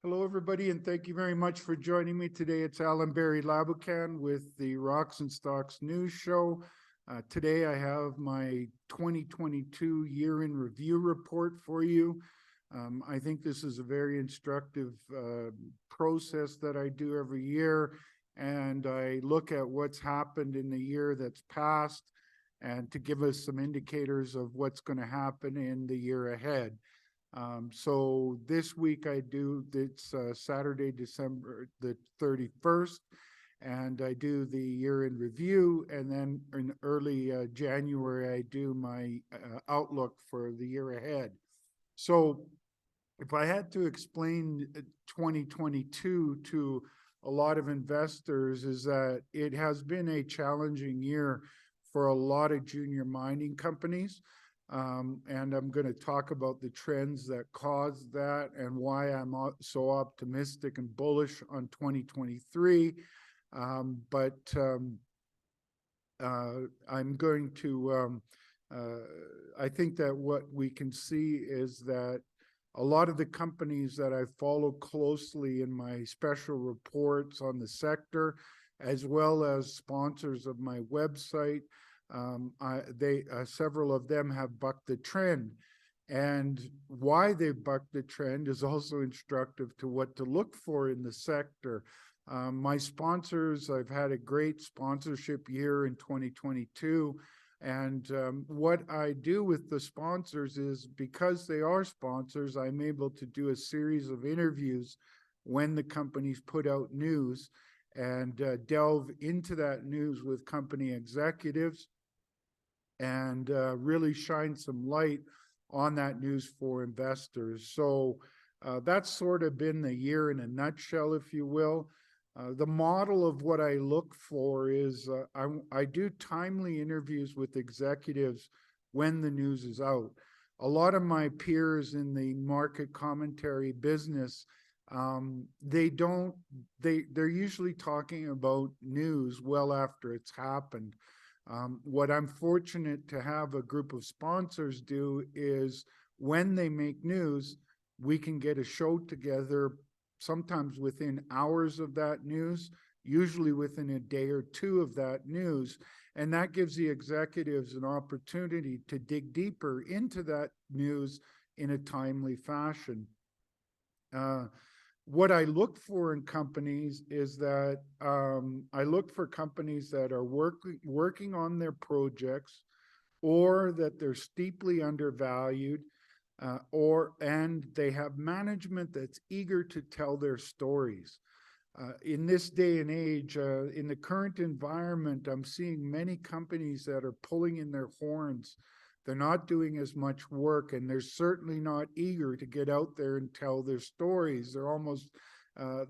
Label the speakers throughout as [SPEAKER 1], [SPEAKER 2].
[SPEAKER 1] Hello, everybody, and thank you very much for joining me today. It's Alan Barry Labucan with the Rocks and Stocks News Show. Today, I have my 2022 year in review report for you. I think this is a very instructive process that I do every year, and I look at what's happened in the year that's passed and to give us some indicators of what's going to happen in the year ahead. So this week it's Saturday, December the 31st, and I do the year in review, and then in early January, I do my outlook for the year ahead. So if I had to explain 2022 to a lot of investors, is that it has been a challenging year for a lot of junior mining companies. And I'm going to talk about the trends that caused that and why I'm so optimistic and bullish on 2023. I'm going to, I think that what we can see is that a lot of the companies that I follow closely in my special reports on the sector, as well as sponsors of my website, several of them have bucked the trend, and why they bucked the trend is also instructive to what to look for in the sector. My sponsors, I've had a great sponsorship year in 2022, and what I do with the sponsors is, because they are sponsors, I'm able to do a series of interviews when the companies put out news and delve into that news with company executives and really shine some light on that news for investors. So that's sort of been the year in a nutshell, if you will. The model of what I look for is I do timely interviews with executives when the news is out. A lot of my peers in the market commentary business, they're usually talking about news well after it's happened. What I'm fortunate to have a group of sponsors do is, when they make news, we can get a show together, sometimes within hours of that news, usually within a day or two of that news. And that gives the executives an opportunity to dig deeper into that news in a timely fashion. What I look for in companies is that I look for companies that are working on their projects, or that they're steeply undervalued, and they have management that's eager to tell their stories. In this day and age, in the current environment, I'm seeing many companies that are pulling in their horns. They're not doing as much work, and they're certainly not eager to get out there and tell their stories. They're almost,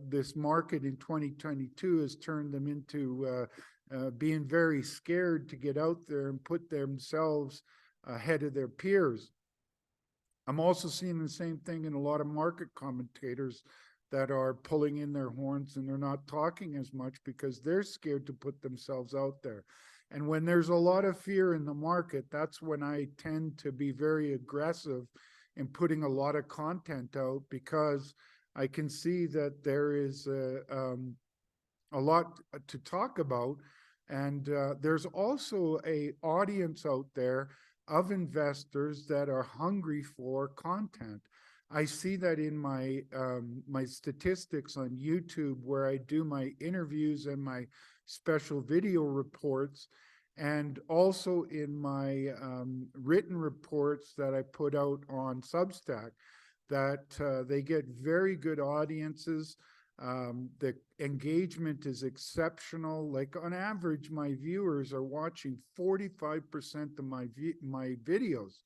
[SPEAKER 1] this market in 2022 has turned them into being very scared to get out there and put themselves ahead of their peers. I'm also seeing the same thing in a lot of market commentators that are pulling in their horns, and they're not talking as much because they're scared to put themselves out there. And when there's a lot of fear in the market, that's when I tend to be very aggressive in putting a lot of content out, because I can see that there is a lot to talk about. And there's also an audience out there of investors that are hungry for content. I see that in my my statistics on YouTube, where I do my interviews and my special video reports, and also in my written reports that I put out on Substack, that they get very good audiences. The engagement is exceptional. Like, on average, my viewers are watching 45% of my videos.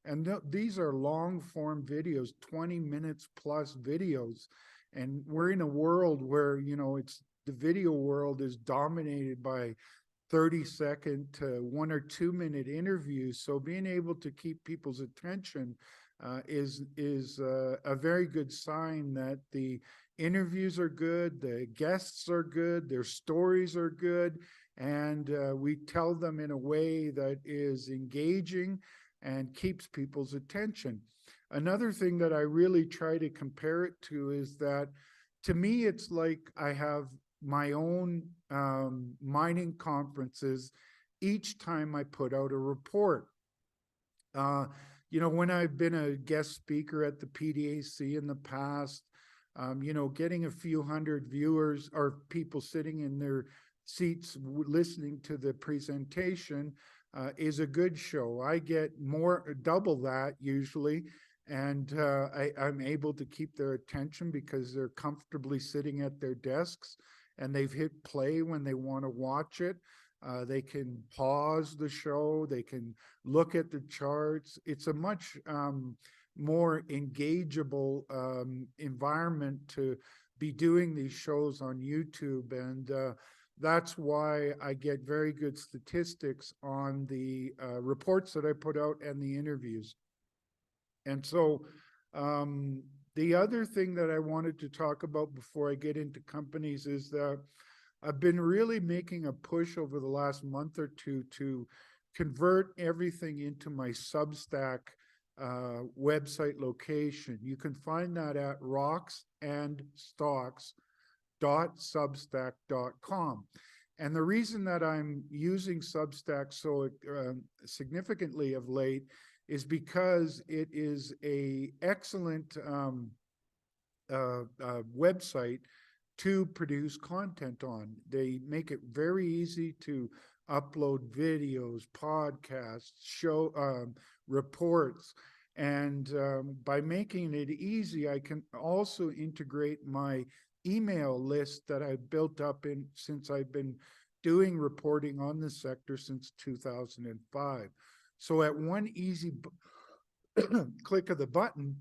[SPEAKER 1] And these are long form videos, 20 minutes plus videos. And we're in a world where, the video world is dominated by 30-second to 1 or 2 minute interviews. So being able to keep people's attention is a very good sign that the interviews are good, the guests are good, their stories are good, and we tell them in a way that is engaging and keeps people's attention. Another thing that I really try to compare it to is that, to me, it's like I have my own mining conferences each time I put out a report. When I've been a guest speaker at the PDAC in the past, getting a few hundred viewers or people sitting in their seats listening to the presentation is a good show. I get double that usually, and I'm able to keep their attention because they're comfortably sitting at their desks and they've hit play when they want to watch it. They can pause the show, they can look at the charts. It's a much more engageable environment to be doing these shows on YouTube. And that's why I get very good statistics on the reports that I put out and the interviews. And so the other thing that I wanted to talk about before I get into companies is that I've been really making a push over the last month or two to convert everything into my Substack website location. You can find that at rocksandstocks.substack.com. And the reason that I'm using Substack so significantly of late is because it is an excellent website to produce content on. They make it very easy to upload videos, podcasts, show reports. And by making it easy, I can also integrate my email list that I've built up since I've been doing reporting on the sector since 2005. So at one easy click of the button,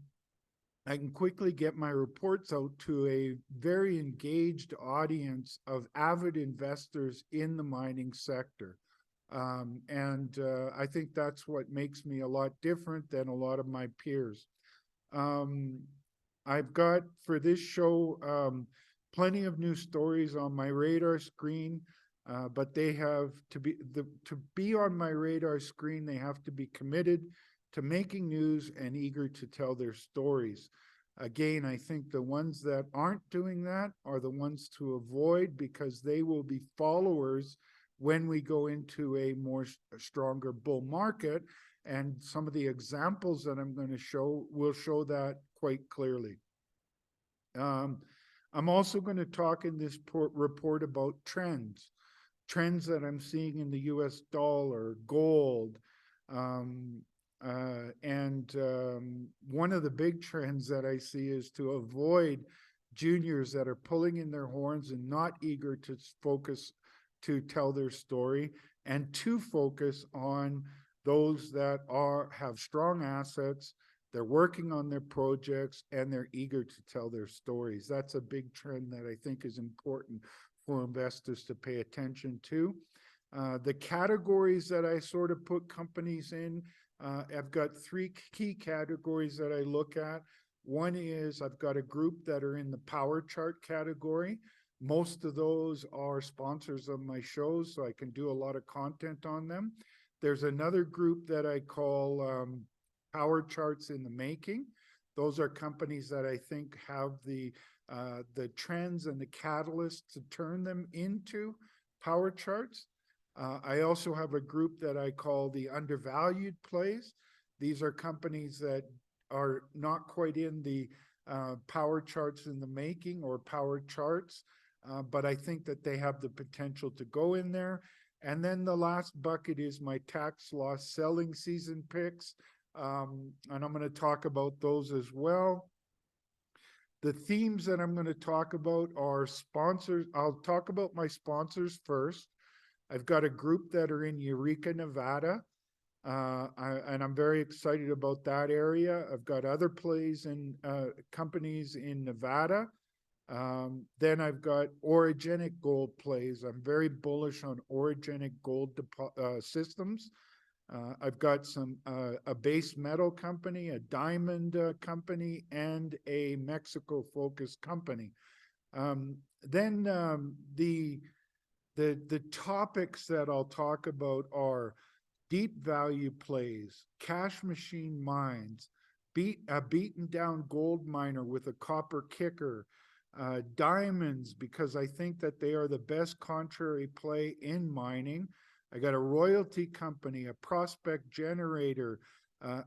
[SPEAKER 1] I can quickly get my reports out to a very engaged audience of avid investors in the mining sector. I think that's what makes me a lot different than a lot of my peers. I've got, for this show, plenty of new stories on my radar screen, but they have to be on my radar screen, they have to be committed to making news and eager to tell their stories. Again, I think the ones that aren't doing that are the ones to avoid, because they will be followers when we go into a stronger bull market. And some of the examples that I'm going to show will show that quite clearly. I'm also going to talk in this report about trends that I'm seeing in the US dollar, gold, one of the big trends that I see is to avoid juniors that are pulling in their horns and not eager to focus to tell their story, and to focus on those that have strong assets, they're working on their projects, and they're eager to tell their stories. That's a big trend that I think is important for investors to pay attention to. The categories that I sort of put companies in, I've got three key categories that I look at. One is I've got a group that are in the power chart category. Most of those are sponsors of my shows, so I can do a lot of content on them. There's another group that I call power charts in the making. Those are companies that I think have the trends and the catalysts to turn them into power charts. I also have a group that I call the undervalued plays. These are companies that are not quite in the power charts in the making or power charts, but I think that they have the potential to go in there. And then the last bucket is my tax loss selling season picks, and I'm going to talk about those as well. The themes that I'm going to talk about are sponsors. I'll talk about my sponsors first. I've got a group that are in Eureka, Nevada, and I'm very excited about that area. I've got other plays and companies in Nevada. Then I've got orogenic gold plays. I'm very bullish on orogenic gold systems. I've got a base metal company, a diamond company, and a Mexico-focused company. The topics that I'll talk about are deep value plays, cash machine mines, a beaten down gold miner with a copper kicker, diamonds, because I think that they are the best contrary play in mining. I got a royalty company, a prospect generator,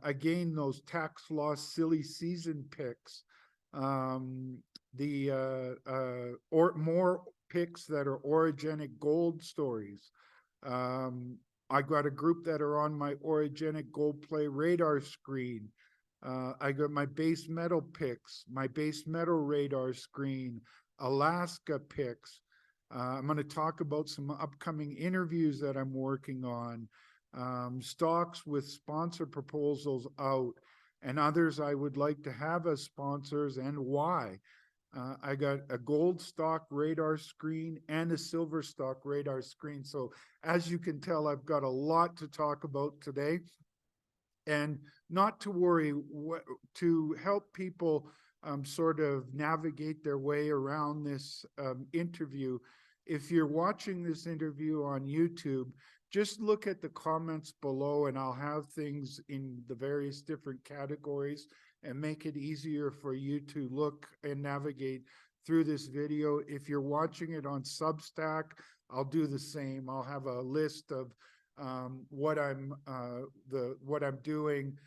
[SPEAKER 1] again, those tax loss silly season picks, or more picks that are orogenic gold stories. I got a group that are on my orogenic gold play radar screen. I got my base metal picks, my base metal radar screen, Alaska picks. I'm going to talk about some upcoming interviews that I'm working on, stocks with sponsor proposals out, and others I would like to have as sponsors and why. I got a gold stock radar screen and a silver stock radar screen. So as you can tell, I've got a lot to talk about today. And not to worry, to help people sort of navigate their way around this interview. If you're watching this interview on YouTube, just look at the comments below and I'll have things in the various different categories and make it easier for you to look and navigate through this video. If you're watching it on Substack, I'll do the same. I'll have a list of what I'm doing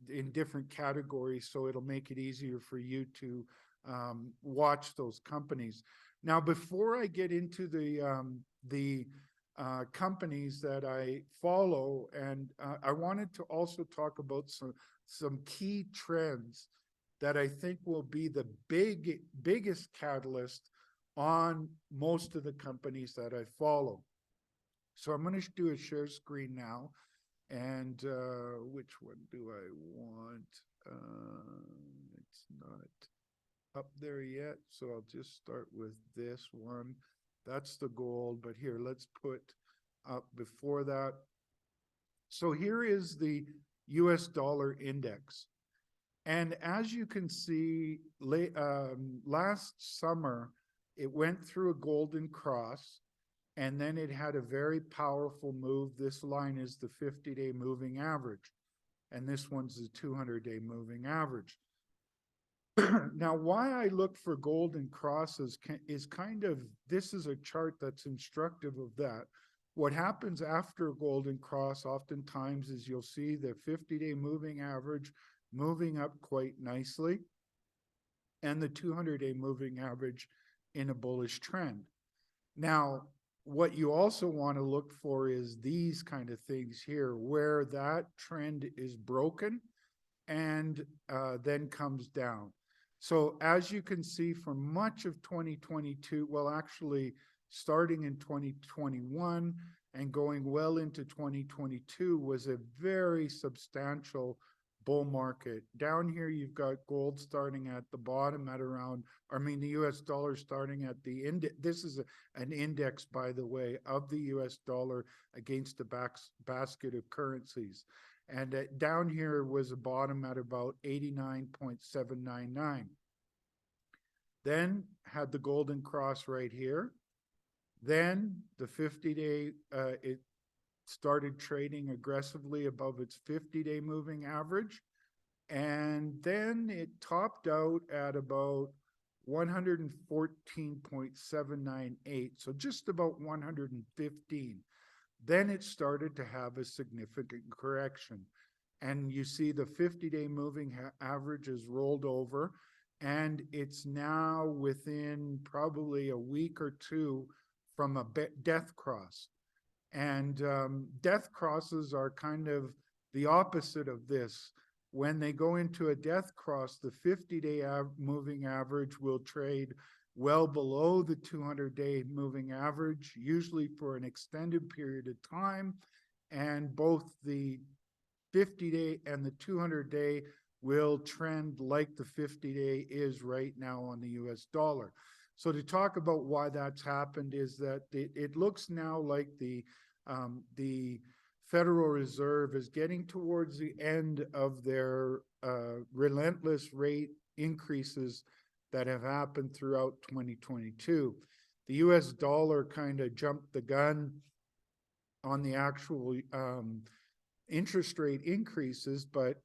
[SPEAKER 1] in different categories, so it'll make it easier for you to watch those companies. Now, before I get into the companies that I follow, and I wanted to also talk about some key trends that I think will be the biggest catalyst on most of the companies that I follow. So I'm going to do a share screen now. And which one do I want? It's not up there yet. So I'll just start with this one. That's the gold. But here, let's put up before that. So here is the US dollar index. And as you can see, last summer, it went through a golden cross. And then it had a very powerful move. This line is the 50-day moving average. And this one's the 200-day moving average. Now, why I look for golden crosses is kind of, this is a chart that's instructive of that. What happens after a golden cross oftentimes is you'll see the 50-day moving average moving up quite nicely and the 200-day moving average in a bullish trend. Now, what you also want to look for is these kind of things here, where that trend is broken and then comes down. So as you can see, for much of 2022, well, actually starting in 2021 and going well into 2022 was a very substantial bull market. Down here, you've got gold starting at the bottom at around, the US dollar starting at the index. This is an index, by the way, of the US dollar against a basket of currencies. And down here was a bottom at about 89.799. Then had the golden cross right here. Then the 50-day, it started trading aggressively above its 50-day moving average. And then it topped out at about 114.798, so just about 115. Then it started to have a significant correction. And you see the 50-day moving average is rolled over, and it's now within probably a week or two from a death cross. And death crosses are kind of the opposite of this. When they go into a death cross, the 50-day moving average will trade well below the 200-day moving average, usually for an extended period of time. And both the 50-day and the 200-day will trend like the 50-day is right now on the US dollar. So to talk about why that's happened is that it looks now like the Federal Reserve is getting towards the end of their relentless rate increases that have happened throughout 2022. The US dollar kind of jumped the gun on the actual interest rate increases, but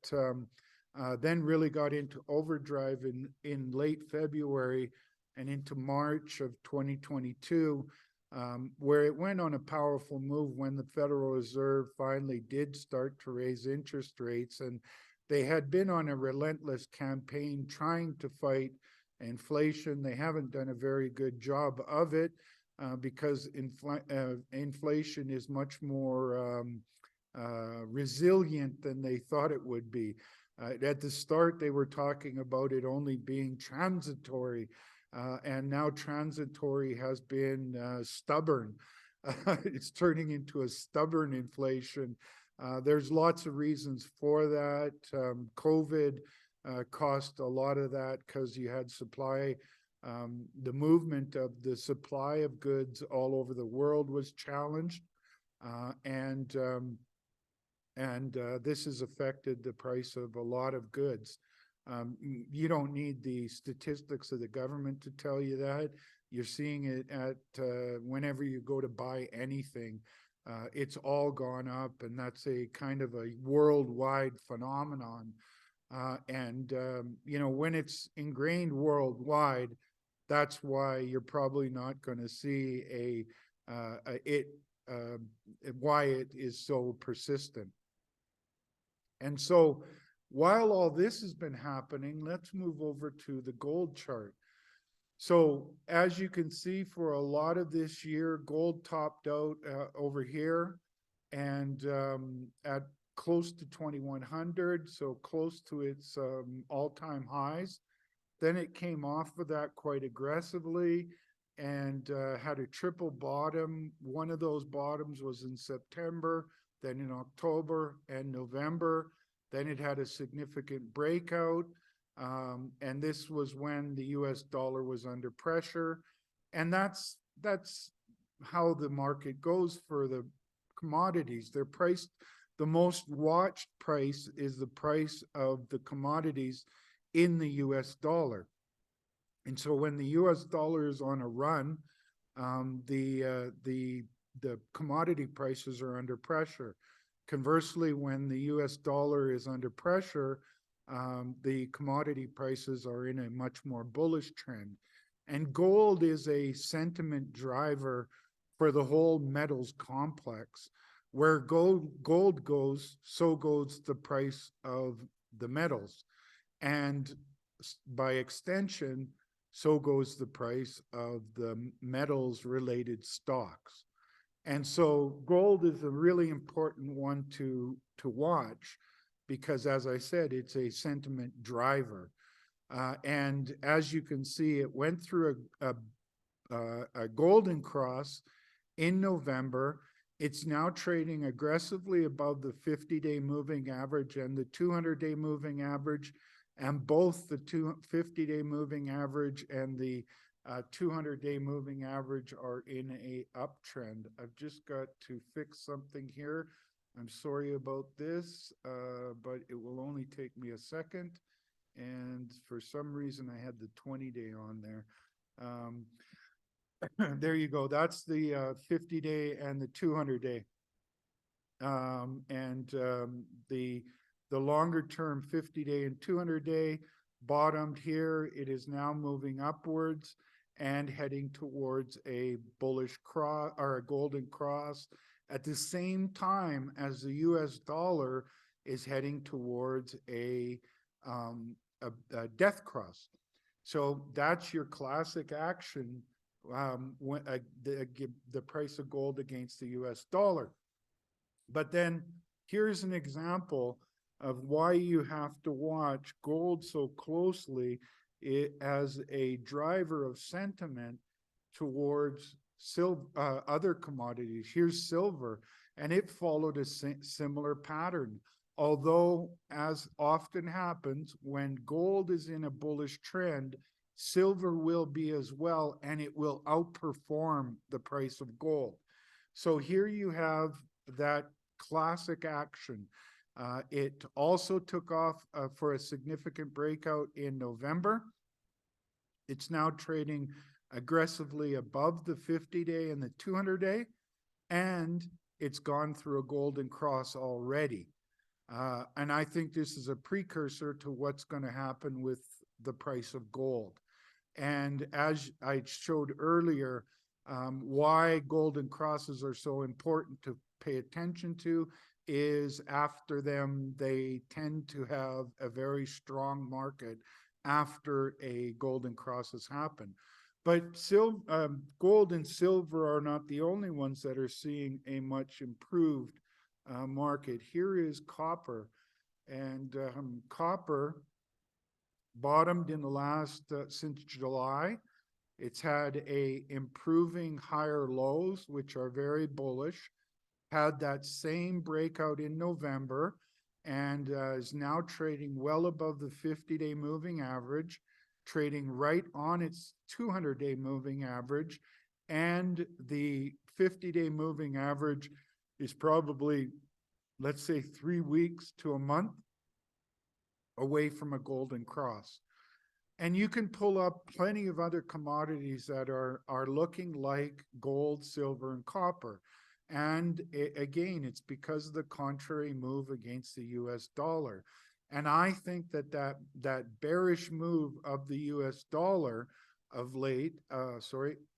[SPEAKER 1] then really got into overdrive in late February and into March of 2022, where it went on a powerful move when the Federal Reserve finally did start to raise interest rates. And they had been on a relentless campaign trying to fight inflation. They haven't done a very good job of it because inflation is much more resilient than they thought it would be. At the start, they were talking about it only being transitory, and now transitory has been stubborn. It's turning into a stubborn inflation. There's lots of reasons for that. COVID cost a lot of that because you had supply. The movement of the supply of goods all over the world was challenged, and this has affected the price of a lot of goods. You don't need the statistics of the government to tell you that. You're seeing it at whenever you go to buy anything, it's all gone up, and that's a kind of a worldwide phenomenon. You know, when it's ingrained worldwide, that's why you're probably not going to see why it is so persistent. And so while all this has been happening, let's move over to the gold chart. So as you can see, for a lot of this year, gold topped out over here and at close to 2,100, so close to its all-time highs. Then it came off of that quite aggressively and had a triple bottom. One of those bottoms was in September, then in October and November. Then it had a significant breakout. And this was when the US dollar was under pressure. And that's how the market goes for the commodities. They're priced, the most watched price is the price of the commodities in the US dollar. And so when the US dollar is on a run, the commodity prices are under pressure. Conversely, when the US dollar is under pressure, the commodity prices are in a much more bullish trend. And gold is a sentiment driver for the whole metals complex. Where gold goes, so goes the price of the metals. And by extension, so goes the price of the metals related stocks. And so gold is a really important one to watch because, as I said, it's a sentiment driver. And as you can see, it went through a golden cross in November. It's now trading aggressively above the 50-day moving average and the 200-day moving average, and both the 50-day moving average and the 200-day moving average are in a uptrend. I've just got to fix something here. I'm sorry about this, but it will only take me a second. And for some reason, I had the 20-day on there. There you go. That's the 50-day and the 200-day. The longer term 50-day and 200-day bottomed here. It is now moving upwards and heading towards a bullish cross or a golden cross at the same time as the US dollar is heading towards a death cross. So that's your classic action when the price of gold against the US dollar. But then here's an example of why you have to watch gold so closely as a driver of sentiment towards other commodities. Here's silver, and it followed a similar pattern. Although, as often happens, when gold is in a bullish trend, silver will be as well, and it will outperform the price of gold. So here you have that classic action. It also took off for a significant breakout in November. It's now trading aggressively above the 50-day and the 200-day, and it's gone through a golden cross already. And I think this is a precursor to what's going to happen with the price of gold. And as I showed earlier, why golden crosses are so important to pay attention to is after them, they tend to have a very strong market after a golden cross has happened. But gold and silver are not the only ones that are seeing a much improved market. Here is copper, and copper bottomed in the last since July. It's had a improving higher lows, which are very bullish. Had that same breakout in November, and is now trading well above the 50-day moving average, trading right on its 200-day moving average, and the 50-day moving average is probably, let's say, 3 weeks to a month away from a golden cross. And you can pull up plenty of other commodities that are looking like gold, silver, and copper. And again, it's because of the contrary move against the US dollar. And I think that bearish move of the US dollar of late,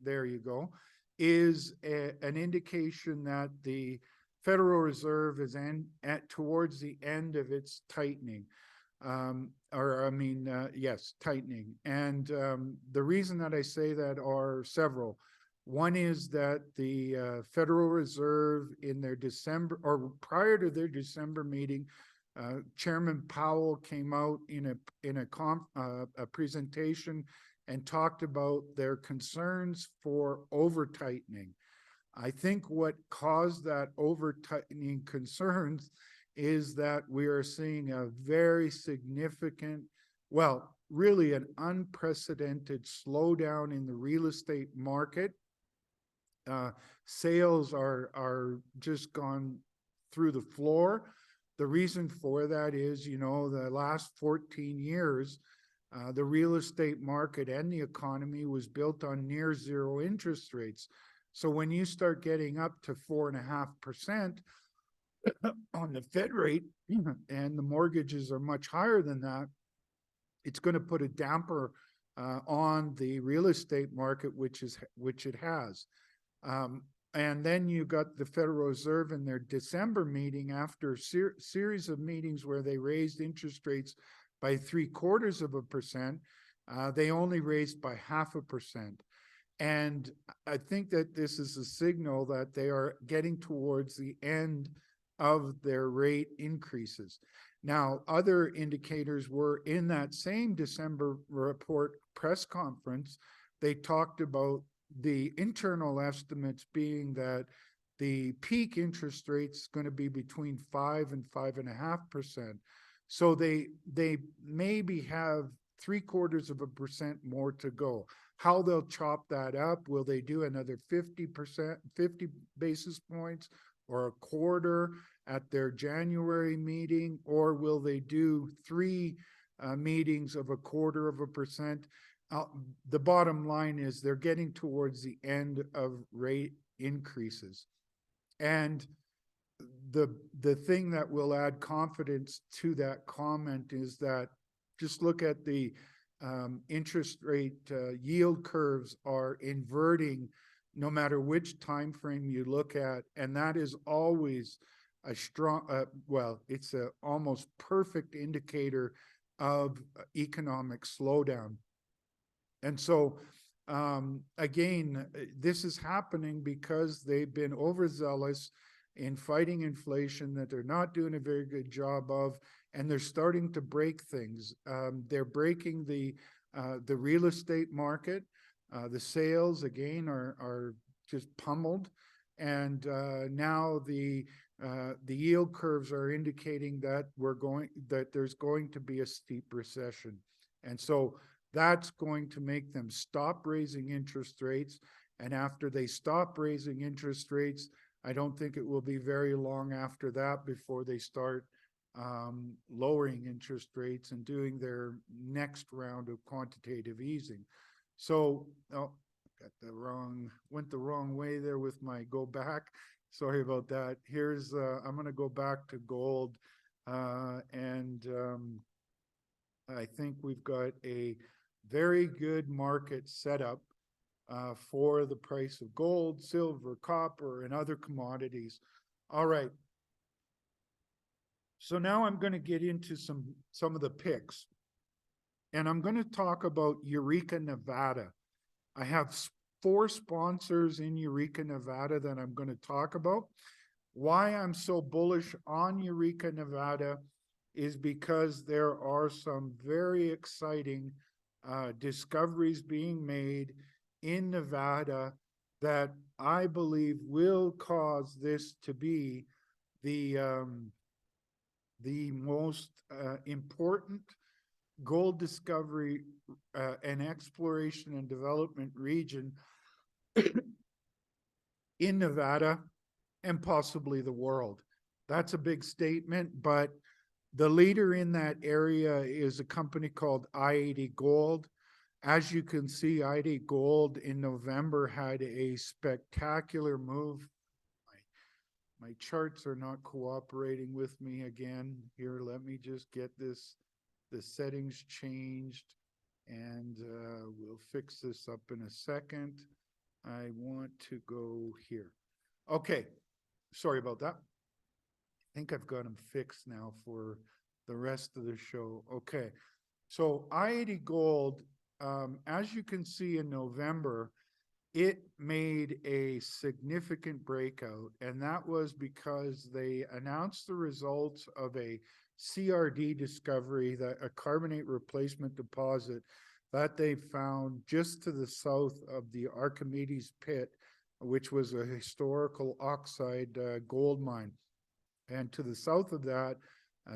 [SPEAKER 1] there you go, is an indication that the Federal Reserve is towards the end of its tightening. Yes, tightening. And the reason that I say that are several. One is that the Federal Reserve in their December, or prior to their December meeting, Chairman Powell came out in a presentation and talked about their concerns for over-tightening. I think what caused that over-tightening concerns is that we are seeing a very significant, well, really an unprecedented slowdown in the real estate market. Sales are just gone through the floor. The reason for that is, the last 14 years, the real estate market and the economy was built on near zero interest rates. So when you start getting up to 4.5%, on the Fed rate, and the mortgages are much higher than that, it's going to put a damper on the real estate market, which it has. And then you got the Federal Reserve in their December meeting, after a series of meetings where they raised interest rates by 0.75%, they only raised by 0.5%. And I think that this is a signal that they are getting towards the end of their rate increases. Now, other indicators were in that same December report press conference. They talked about the internal estimates being that the peak interest rate's going to be between 5 and 5.5%. So they maybe have 0.75% more to go. How they'll chop that up? Will they do another 50 basis points, or a quarter at their January meeting, or will they do 3 meetings of 0.25%? The bottom line is they're getting towards the end of rate increases. And the thing that will add confidence to that comment is that just look at the interest rate yield curves are inverting no matter which time frame you look at, and that is always a strong, it's a almost perfect indicator of economic slowdown. And so, again, this is happening because they've been overzealous in fighting inflation that they're not doing a very good job of, and they're starting to break things. They're breaking the real estate market. The sales, again, are just pummeled, and now the yield curves are indicating that there's going to be a steep recession, and so that's going to make them stop raising interest rates. And after they stop raising interest rates, I don't think it will be very long after that before they start lowering interest rates and doing their next round of quantitative easing. So, went the wrong way there with my go back. Sorry about that. I'm going to go back to gold. I think we've got a very good market setup for the price of gold, silver, copper, and other commodities. All right. So now I'm going to get into some of the picks. And I'm going to talk about Eureka, Nevada. I have 4 sponsors in Eureka, Nevada that I'm going to talk about. Why I'm so bullish on Eureka, Nevada is because there are some very exciting discoveries being made in Nevada that I believe will cause this to be the most important gold discovery and exploration and development region in Nevada and possibly the world. That's a big statement, but the leader in that area is a company called i-80 Gold. As you can see, i-80 Gold in November had a spectacular move. My charts are not cooperating with me again. Here, let me just get the settings changed, and we'll fix this up in a second. I want to go here. Okay, sorry about that. I think I've got them fixed now for the rest of the show. Okay, so i-80 Gold, as you can see in November, it made a significant breakout, and that was because they announced the results of a CRD discovery, that a carbonate replacement deposit that they found just to the south of the Archimedes pit, which was a historical oxide gold mine. And to the south of that,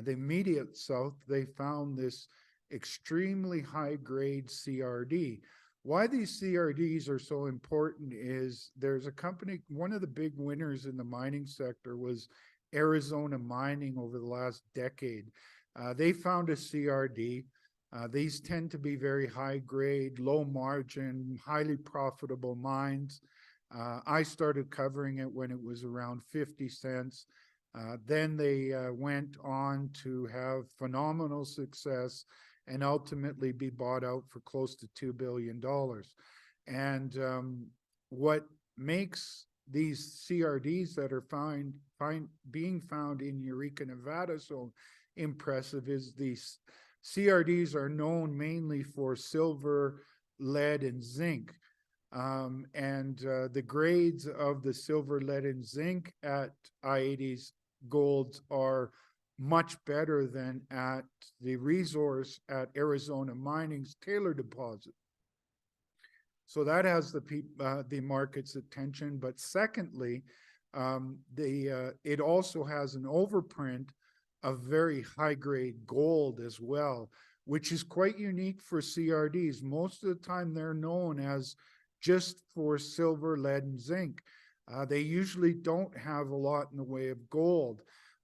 [SPEAKER 1] the immediate south, they found this extremely high-grade CRD. Why these CRDs are so important is there's a company, one of the big winners in the mining sector was Arizona Mining over the last decade. They found a CRD. These tend to be very high grade, low margin, highly profitable mines. I started covering it when it was around 50 cents. Then they went on to have phenomenal success and ultimately be bought out for close to $2 billion. And what makes these CRDs that are being found in Eureka, Nevada so impressive is these CRDs are known mainly for silver, lead, and zinc. The grades of the silver, lead, and zinc at i-80's Golds are much better than at the resource at Arizona Mining's Taylor deposit. So that has the market's attention. But secondly, it also has an overprint of very high-grade gold as well, which is quite unique for CRDs. Most of the time, they're known as just for silver, lead, and zinc. They usually don't have a lot in the way of gold.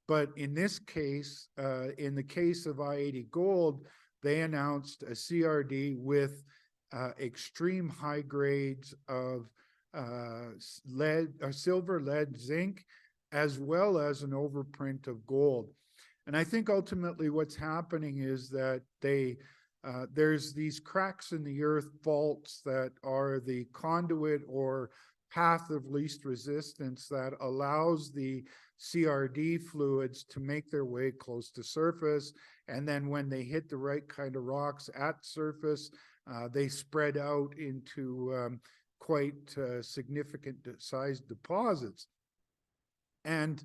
[SPEAKER 1] But in this case, in the case of i-80 Gold, they announced a CRD with extreme high grades of silver, lead, zinc, as well as an overprint of gold. And I think ultimately what's happening is that there's these cracks in the earth faults that are the conduit or path of least resistance that allows the CRD fluids to make their way close to surface. And then when they hit the right kind of rocks at surface, they spread out into quite significant sized deposits. And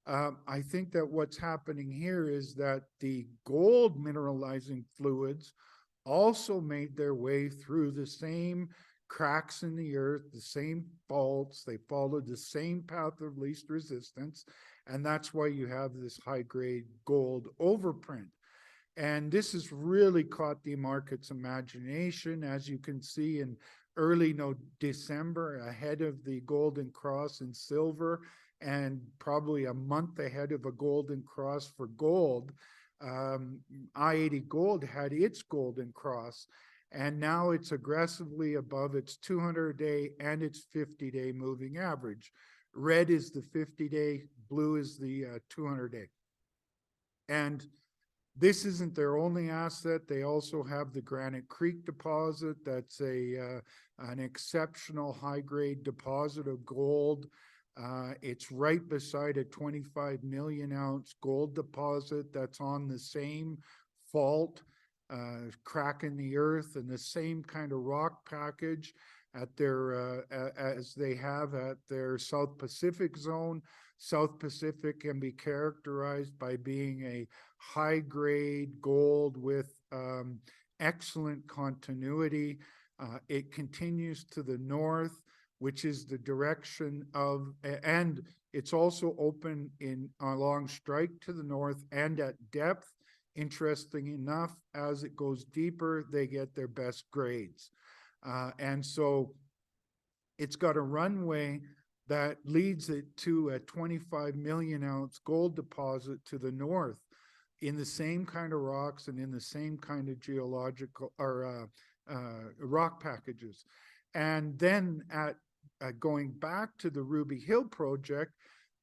[SPEAKER 1] I think that what's happening here is that the gold mineralizing fluids also made their way through the same cracks in the earth, the same faults. They followed the same path of least resistance. And that's why you have this high-grade gold overprint. And this has really caught the market's imagination, as you can see in early December, ahead of the Golden Cross in silver, and probably a month ahead of a Golden Cross for gold. i-80 Gold had its Golden Cross, and now it's aggressively above its 200-day and its 50-day moving average. Red is the 50-day, blue is the 200-day. And this isn't their only asset. They also have the Granite Creek deposit. That's an exceptional high-grade deposit of gold. It's right beside a 25 million ounce gold deposit that's on the same fault, crack in the earth, and the same kind of rock package at their as they have at their South Pacific zone. South Pacific can be characterized by being a high-grade gold with excellent continuity. It continues to the north, which is the direction of, and it's also open in along strike to the north and at depth. Interesting enough, as it goes deeper, they get their best grades. And so it's got a runway that leads it to a 25 million ounce gold deposit to the north in the same kind of rocks and in the same kind of geological or rock packages. And then at going back to the Ruby Hill project,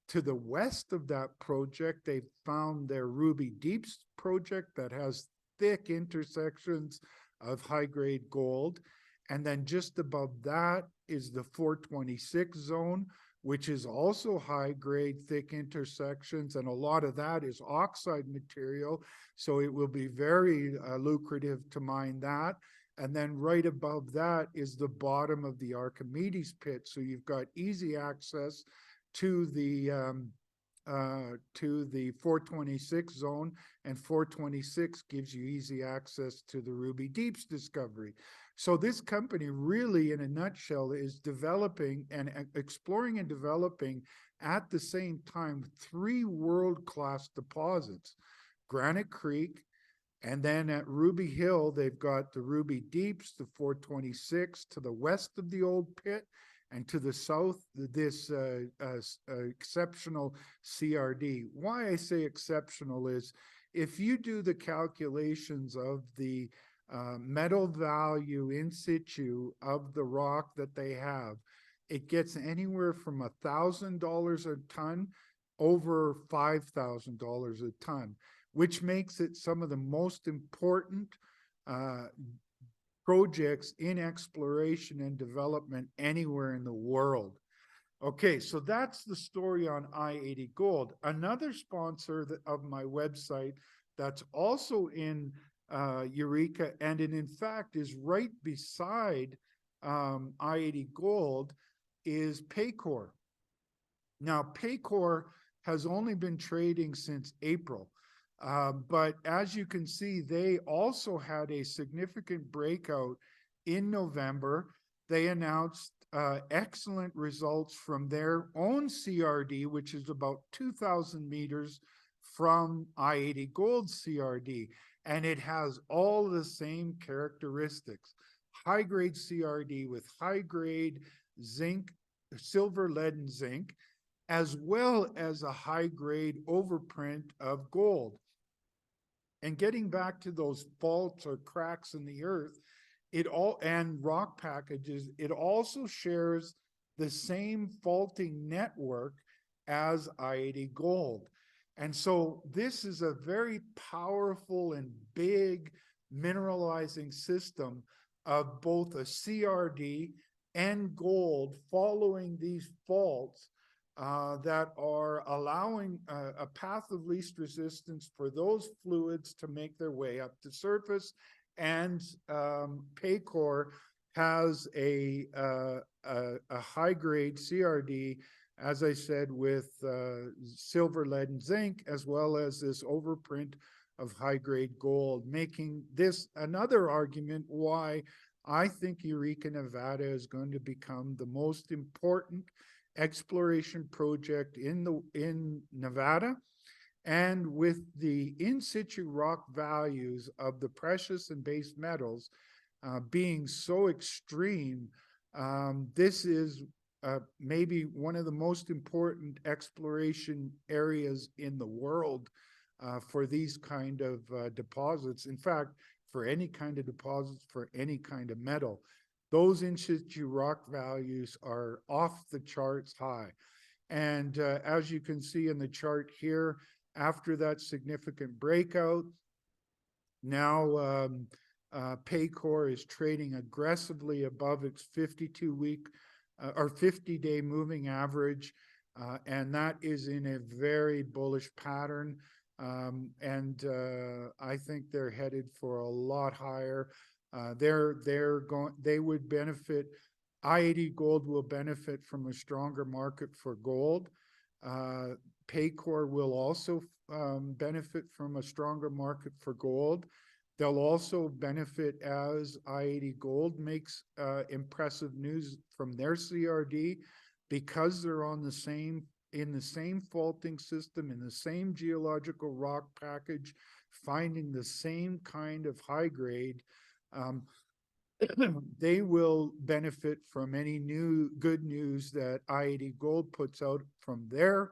[SPEAKER 1] to the west of that project, they found their Ruby Deeps project that has thick intersections of high-grade gold. And then just above that is the 426 zone, which is also high-grade, thick intersections, and a lot of that is oxide material, so it will be very lucrative to mine that. And then right above that is the bottom of the Archimedes pit, so you've got easy access to the 426 zone, and 426 gives you easy access to the Ruby Deeps discovery. So this company really, in a nutshell, is developing and exploring and developing at the same time 3 world-class deposits: Granite Creek, and then at Ruby Hill, they've got the Ruby Deeps, the 426 to the west of the old pit, and to the south, this exceptional CRD. Why I say exceptional is if you do the calculations of the metal value in situ of the rock that they have, it gets anywhere from $1,000 a ton over $5,000 a ton, which makes it some of the most important projects in exploration and development anywhere in the world. Okay, so that's the story on i-80 Gold. Another sponsor of my website that's also in Eureka, and it in fact is right beside i-80 Gold, is Paycore. Now, Paycore has only been trading since April, but as you can see, they also had a significant breakout in November. They announced excellent results from their own CRD, which is about 2,000 meters from i-80 Gold CRD, and it has all the same characteristics. High-grade CRD with high-grade zinc, silver, lead, and zinc, as well as a high-grade overprint of gold. And getting back to those faults or cracks in the earth, and rock packages, it also shares the same faulting network as i-80 Gold. And so this is a very powerful and big mineralizing system of both a CRD and gold following these faults that are allowing a path of least resistance for those fluids to make their way up to surface. And Paycore has a high-grade CRD, as I said, with silver, lead, and zinc, as well as this overprint of high-grade gold, making this another argument why I think Eureka, Nevada is going to become the most important exploration project in Nevada. And with the in-situ rock values of the precious and base metals being so extreme, this is maybe one of the most important exploration areas in the world for these kind of deposits. In fact, for any kind of deposits, for any kind of metal, those in-situ rock values are off the charts high. And as you can see in the chart here, After that significant breakout, now Paycore is trading aggressively above its 52-week or 50-day moving average, and that is in a very bullish pattern. I think they're headed for a lot higher. They would benefit. I-80 Gold will benefit from a stronger market for gold. Paycore will also benefit from a stronger market for gold. They'll also benefit as I-80 Gold makes impressive news from their CRD, because they're on in the same faulting system, in the same geological rock package, finding the same kind of high grade. They will benefit from any new good news that I-80 Gold puts out from their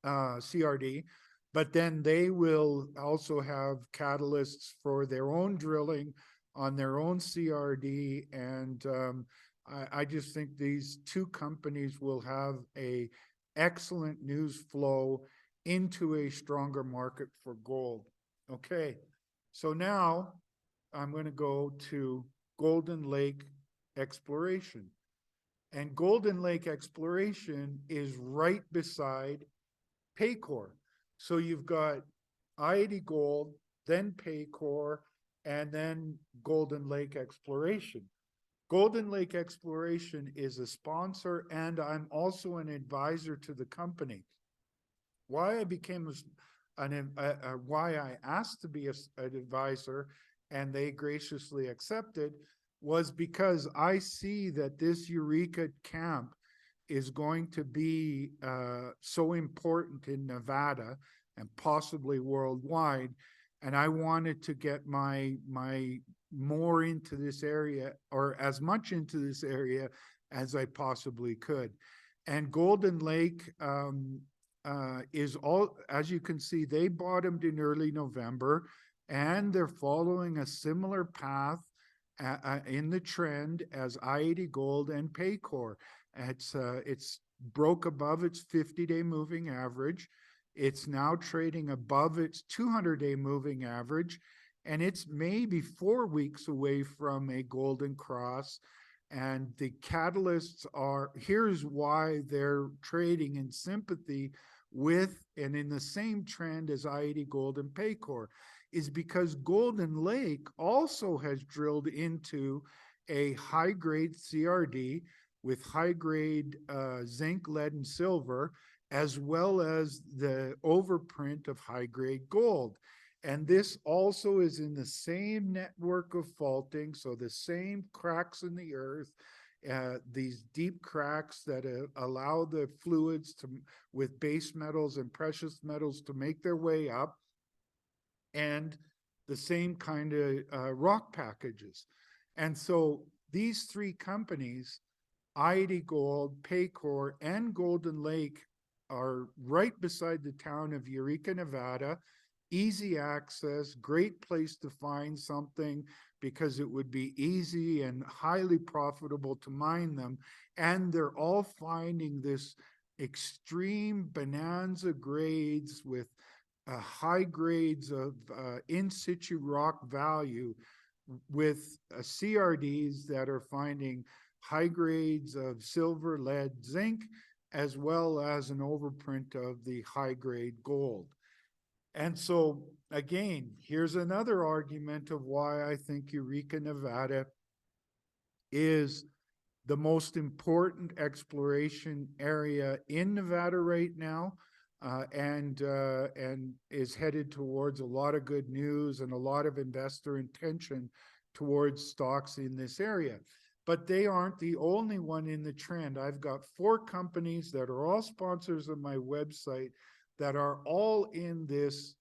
[SPEAKER 1] CRD, but then they will also have catalysts for their own drilling on their own CRD. And I just think these two companies will have a excellent news flow into a stronger market for gold. Okay, so now I'm going to go to Golden Lake Exploration. And Golden Lake Exploration is right beside Paycore. So you've got I-80 Gold, then Paycore, and then Golden Lake Exploration. Golden Lake Exploration is a sponsor, and I'm also an advisor to the company. Why I became why I asked to be an advisor, and they graciously accepted, was because I see that this Eureka camp is going to be so important in Nevada and possibly worldwide. And I wanted to get my more into this area, or as much into this area as I possibly could. And Golden Lake is all, as you can see, they bottomed in early November, and they're following a similar path in the trend as I-80 Gold and Paycore. It's broke above its 50-day moving average. It's now trading above its 200-day moving average, and it's maybe 4 weeks away from a golden cross. And the catalysts are, here's why they're trading in sympathy with and in the same trend as I-80 Gold and Paycore, is because Golden Lake also has drilled into a high-grade CRD with high-grade zinc, lead, and silver, as well as the overprint of high-grade gold. And this also is in the same network of faulting, so the same cracks in the earth, these deep cracks that allow the fluids with base metals and precious metals to make their way up, and the same kind of rock packages. And so these three companies, I-80 Gold, Paycore, and Golden Lake, are right beside the town of Eureka, Nevada. Easy access, great place to find something because it would be easy and highly profitable to mine them. And they're all finding this extreme bonanza grades with high grades of in situ rock value, with CRDs that are finding high grades of silver, lead, zinc, as well as an overprint of the high grade gold. And so again, here's another argument of why I think Eureka, Nevada is the most important exploration area in Nevada right now, and is headed towards a lot of good news and a lot of investor intention towards stocks in this area. But they aren't the only one in the trend. I've got 4 companies that are all sponsors of my website that are all in this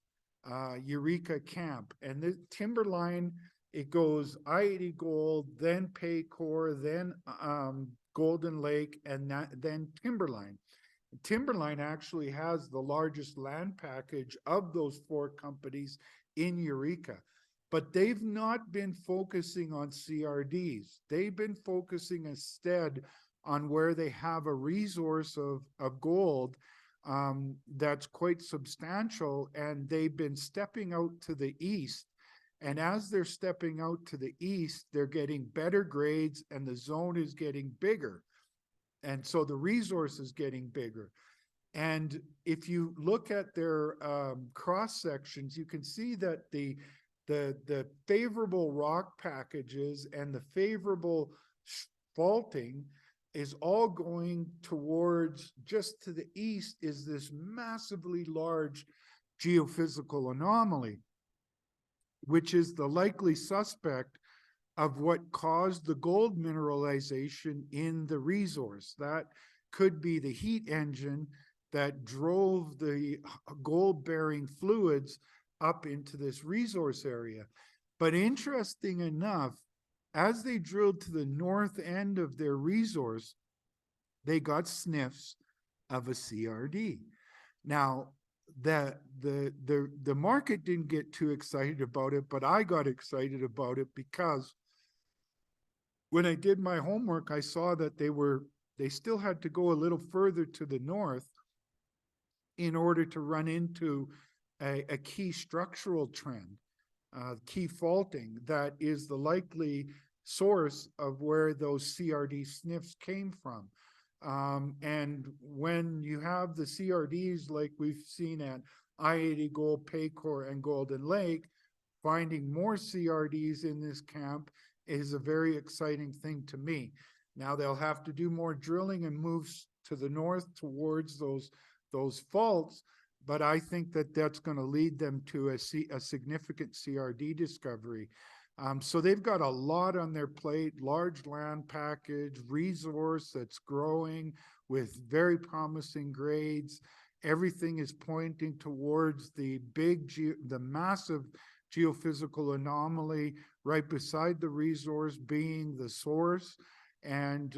[SPEAKER 1] Eureka camp. And the Timberline, it goes I-80 Gold, then Paycore, then Golden Lake, and then Timberline. Timberline actually has the largest land package of those 4 companies in Eureka. But they've not been focusing on CRDs. They've been focusing instead on where they have a resource of gold that's quite substantial, and they've been stepping out to the east. And as they're stepping out to the east, they're getting better grades, and the zone is getting bigger. And so the resource is getting bigger. And if you look at their cross sections, you can see that the favorable rock packages and the favorable faulting is all going towards, just to the east is this massively large geophysical anomaly, which is the likely suspect of what caused the gold mineralization in the resource. That could be the heat engine that drove the gold-bearing fluids up into this resource area. But interesting enough, as they drilled to the north end of their resource, they got sniffs of a CRD. Now, the market didn't get too excited about it, but I got excited about it because when I did my homework, I saw that they still had to go a little further to the north in order to run into a key structural trend, key faulting that is the likely source of where those CRD sniffs came from. And when you have the CRDs like we've seen at I-80 Gold, Paycore, and Golden Lake, finding more CRDs in this camp is a very exciting thing to me. Now they'll have to do more drilling and move to the north towards those faults, but I think that that's going to lead them to a significant CRD discovery. So they've got a lot on their plate, large land package, resource that's growing with very promising grades. Everything is pointing towards the massive geophysical anomaly right beside the resource being the source. And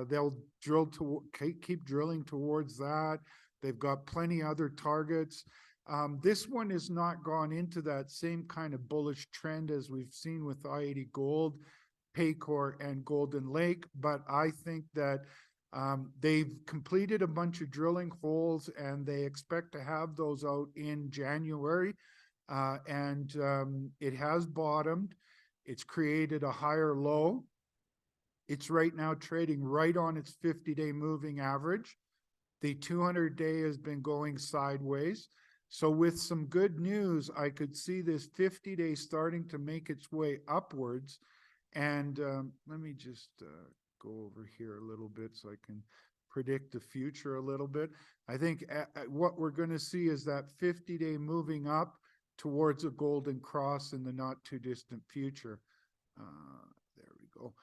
[SPEAKER 1] they'll keep drilling towards that. They've got plenty other targets. This one has not gone into that same kind of bullish trend as we've seen with I-80 Gold, Paycore, and Golden Lake, but I think that they've completed a bunch of drilling holes and they expect to have those out in January. It has bottomed. It's created a higher low. It's right now trading right on its 50-day moving average. The 200-day has been going sideways. So with some good news, I could see this 50-day starting to make its way upwards. And let me just go over here a little bit so I can predict the future a little bit. I think what we're going to see is that 50-day moving up towards a golden cross in the not too distant future. There we go.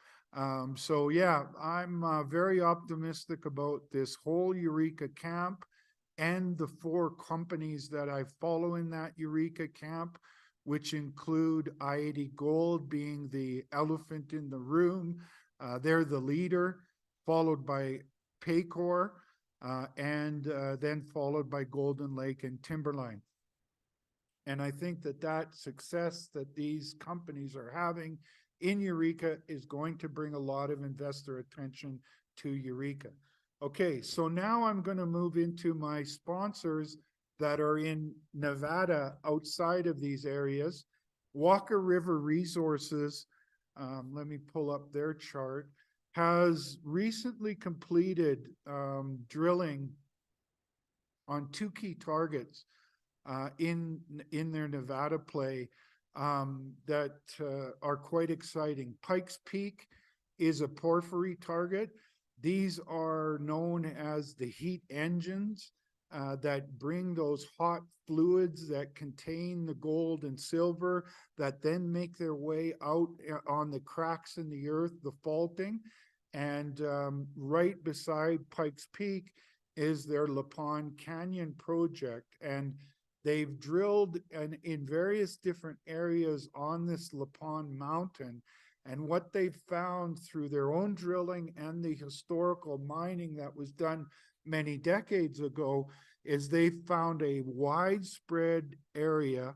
[SPEAKER 1] So yeah, I'm very optimistic about this whole Eureka camp and the 4 companies that I follow in that Eureka camp, which include I-80 Gold being the elephant in the room. They're the leader, followed by Paycore, and then followed by Golden Lake and Timberline. And I think that success that these companies are having in Eureka is going to bring a lot of investor attention to Eureka. Okay, so now I'm going to move into my sponsors that are in Nevada outside of these areas. Walker River Resources, let me pull up their chart, has recently completed drilling on 2 key targets in their Nevada play that are quite exciting. Pikes Peak is a porphyry target. These are known as the heat engines that bring those hot fluids that contain the gold and silver that then make their way out on the cracks in the earth, the faulting. And right beside Pikes Peak is their La Pon Canyon project. And they've drilled in various different areas on this La Pon mountain. And what they've found through their own drilling and the historical mining that was done many decades ago is they've found a widespread area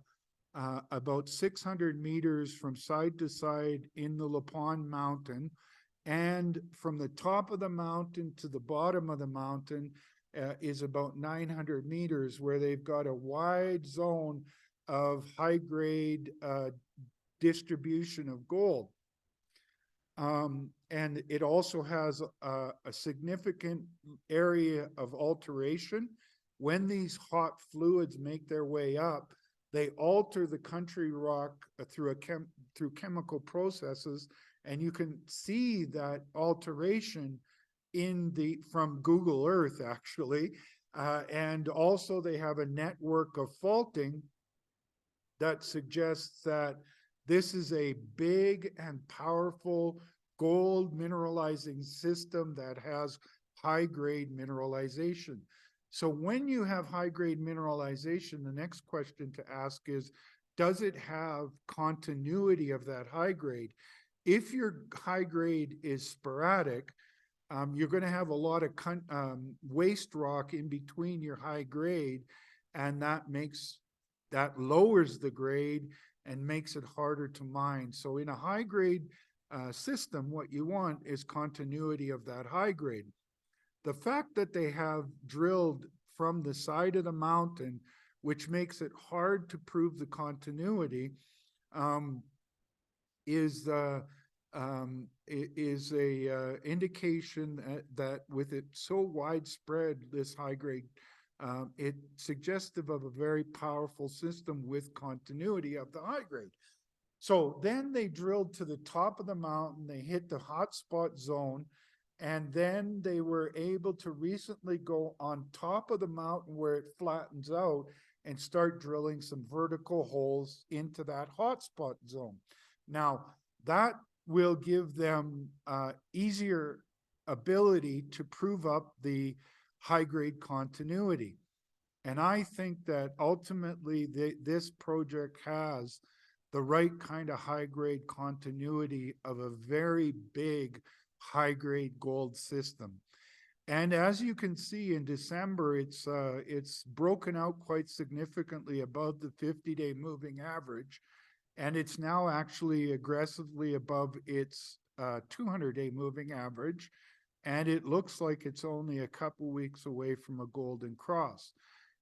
[SPEAKER 1] about 600 meters from side to side in the La Pon mountain. And from the top of the mountain to the bottom of the mountain, is about 900 meters, where they've got a wide zone of high grade distribution of gold. And it also has a significant area of alteration. When these hot fluids make their way up, they alter the country rock through chemical processes, and you can see that alteration from Google Earth, actually. And also they have a network of faulting that suggests that this is a big and powerful gold mineralizing system that has high-grade mineralization. So when you have high-grade mineralization, the next question to ask is, does it have continuity of that high grade? If your high grade is sporadic, you're going to have a lot of waste rock in between your high grade, and that lowers the grade and makes it harder to mine. So in a high grade system, what you want is continuity of that high grade. The fact that they have drilled from the side of the mountain, which makes it hard to prove the continuity, is a indication that with it so widespread, this high grade, it's suggestive of a very powerful system with continuity of the high grade. So then they drilled to the top of the mountain, they hit the hotspot zone, and then they were able to recently go on top of the mountain where it flattens out and start drilling some vertical holes into that hotspot zone. Now, that will give them easier ability to prove up the high-grade continuity. And I think that ultimately this project has the right kind of high-grade continuity of a very big high-grade gold system. And as you can see, in December, it's broken out quite significantly above the 50-day moving average, and it's now actually aggressively above its 200-day moving average, and it looks like it's only a couple weeks away from a golden cross.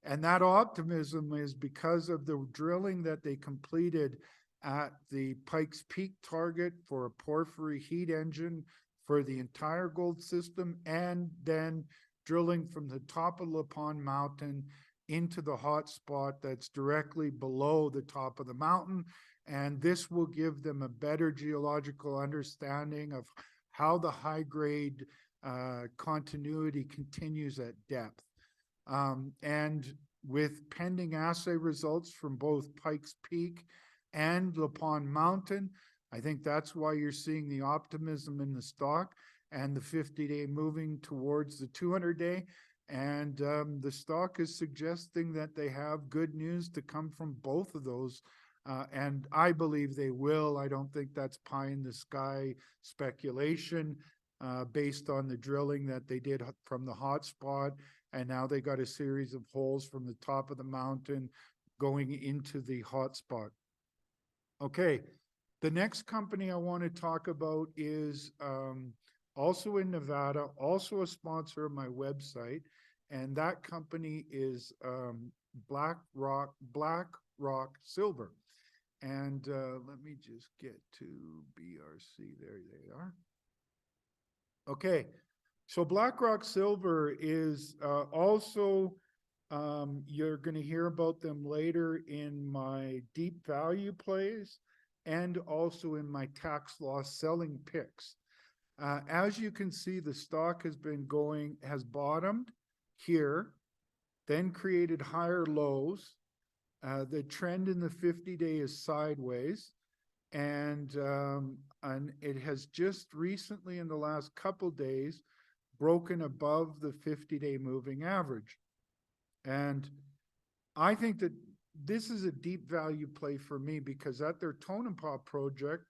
[SPEAKER 1] And that optimism is because of the drilling that they completed at the Pikes Peak target for a porphyry heat engine for the entire gold system, and then drilling from the top of La Pond Mountain into the hot spot that's directly below the top of the mountain. And this will give them a better geological understanding of how the high grade continuity continues at depth. And with pending assay results from both Pikes Peak and La Pond Mountain, I think that's why you're seeing the optimism in the stock, and the 50-day moving towards the 200-day. And the stock is suggesting that they have good news to come from both of those. And I believe they will. I don't think that's pie in the sky speculation based on the drilling that they did from the hotspot. And now they got a series of holes from the top of the mountain going into the hotspot. Okay. The next company I want to talk about is also in Nevada, also a sponsor of my website, and that company is Blackrock Silver. And let me just get to BRC. There they are. Okay, so Blackrock Silver is also, you're going to hear about them later in my deep value plays, and also in my tax loss selling picks. As you can see, the stock has bottomed here, then created higher lows. The trend in the 50-day is sideways, and it has just recently, in the last couple days, broken above the 50-day moving average. And I think that this is a deep value play for me, because at their Tonopah project,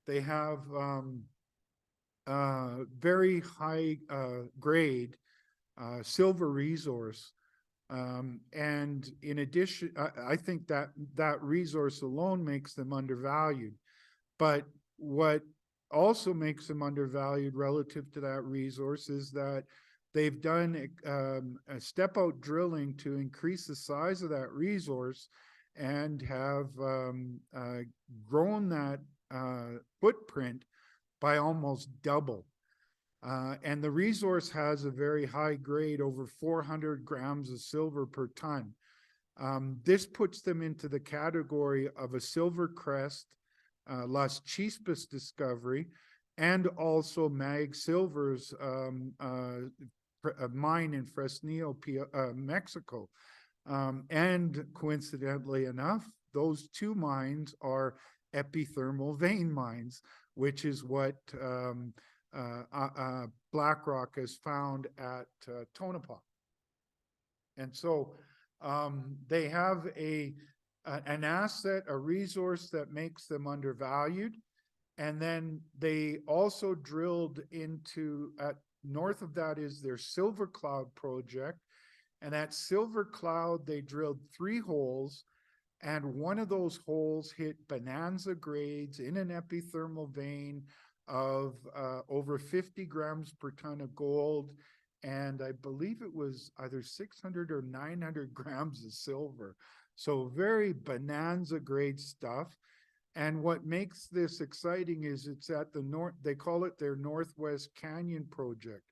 [SPEAKER 1] they have very high grade silver resource. And in addition, I think that that resource alone makes them undervalued. But what also makes them undervalued relative to that resource is that they've done a step out drilling to increase the size of that resource and have grown that footprint by almost double. And the resource has a very high grade, over 400 grams of silver per ton. This puts them into the category of a Silvercrest Las Chispas discovery, and also Mag Silver's mine in Fresnillo, Mexico. And coincidentally enough, those two mines are epithermal vein mines, which is what Blackrock has found at Tonopah. And so they have an asset, a resource that makes them undervalued. And then they also drilled into, north of that is their Silver Cloud project. And at Silver Cloud, they drilled 3 holes, and one of those holes hit bonanza grades in an epithermal vein of over 50 grams per ton of gold. And I believe it was either 600 or 900 grams of silver. So very bonanza grade stuff. And what makes this exciting is it's at the north, they call it their Northwest Canyon project.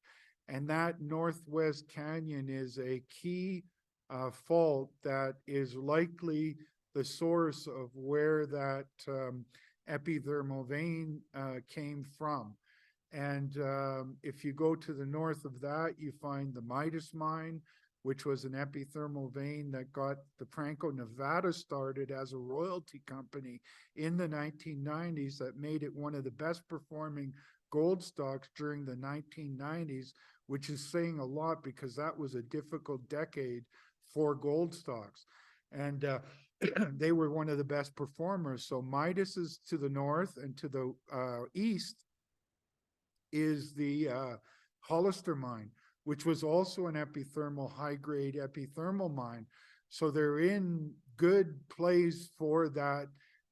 [SPEAKER 1] And that Northwest Canyon is a key fault that is likely the source of where that epithermal vein came from. And if you go to the north of that, you find the Midas mine, which was an epithermal vein that got the Franco-Nevada started as a royalty company in the 1990s, that made it one of the best performing gold stocks during the 1990s, which is saying a lot because that was a difficult decade for gold stocks. And they were one of the best performers. So Midas is to the north, and to the east is the Hollister mine, which was also an epithermal, high-grade epithermal mine. So they're in good place for that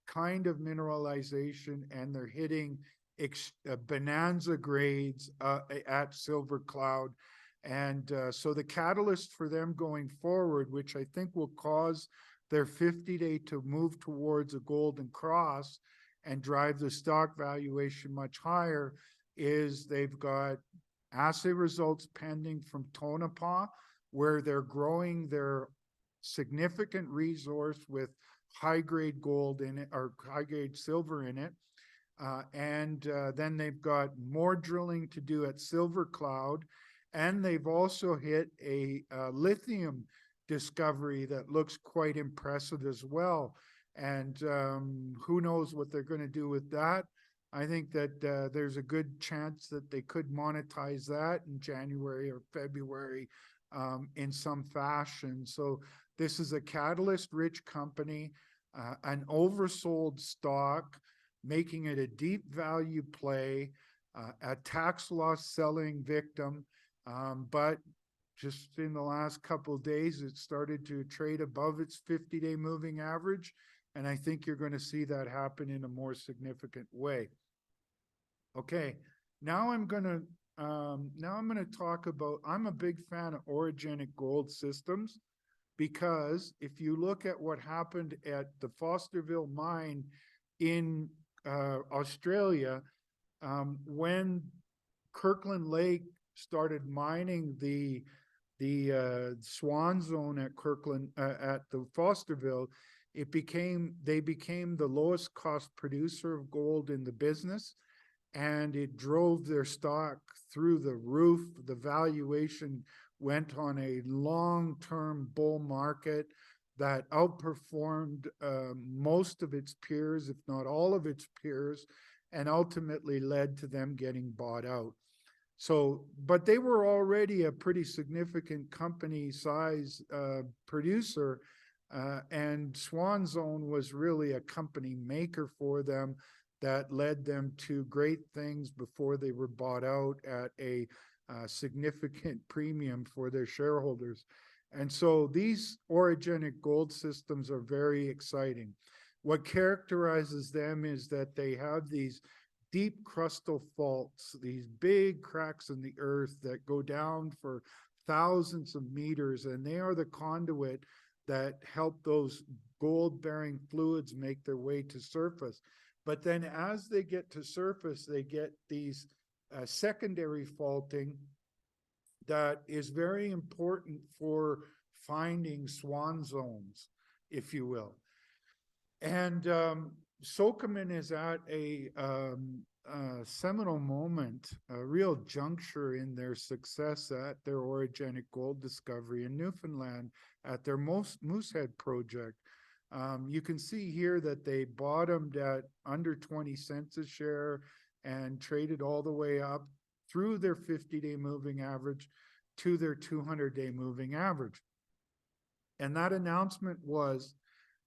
[SPEAKER 1] kind of mineralization, and they're hitting bonanza grades at Silver Cloud. And so the catalyst for them going forward, which I think will cause their 50-day to move towards a golden cross and drive the stock valuation much higher, is they've got assay results pending from Tonopah, where they're growing their significant resource with high-grade gold in it, or high-grade silver in it. And then they've got more drilling to do at Silver Cloud. And they've also hit a lithium discovery that looks quite impressive as well. And who knows what they're going to do with that. I think that there's a good chance that they could monetize that in January or February in some fashion. So this is a catalyst-rich company, an oversold stock, making it a deep value play, a tax loss selling victim. But just in the last couple of days, it started to trade above its 50-day moving average. And I think you're going to see that happen in a more significant way. Okay, now I'm going to talk about, I'm a big fan of Orogenic Gold systems, because if you look at what happened at the Fosterville mine in Australia, when Kirkland Lake started mining the Swan Zone at Kirkland at the Fosterville, they became the lowest cost producer of gold in the business, and it drove their stock through the roof. The valuation went on a long-term bull market that outperformed most of its peers, if not all of its peers, and ultimately led to them getting bought out. So, but they were already a pretty significant company size producer, and Swan Zone was really a company maker for them that led them to great things before they were bought out at a significant premium for their shareholders. And so these orogenic gold systems are very exciting. What characterizes them is that they have these deep crustal faults, these big cracks in the earth that go down for thousands of meters, and they are the conduit that help those gold-bearing fluids make their way to surface. But then as they get to surface, they get these secondary faulting that is very important for finding swan zones, if you will. And Sokoman is at a seminal moment, a real juncture in their success at their orogenic gold discovery in Newfoundland at their Moosehead project. You can see here that they bottomed at under 20 cents a share and traded all the way up through their 50-day moving average to their 200-day moving average. And that announcement was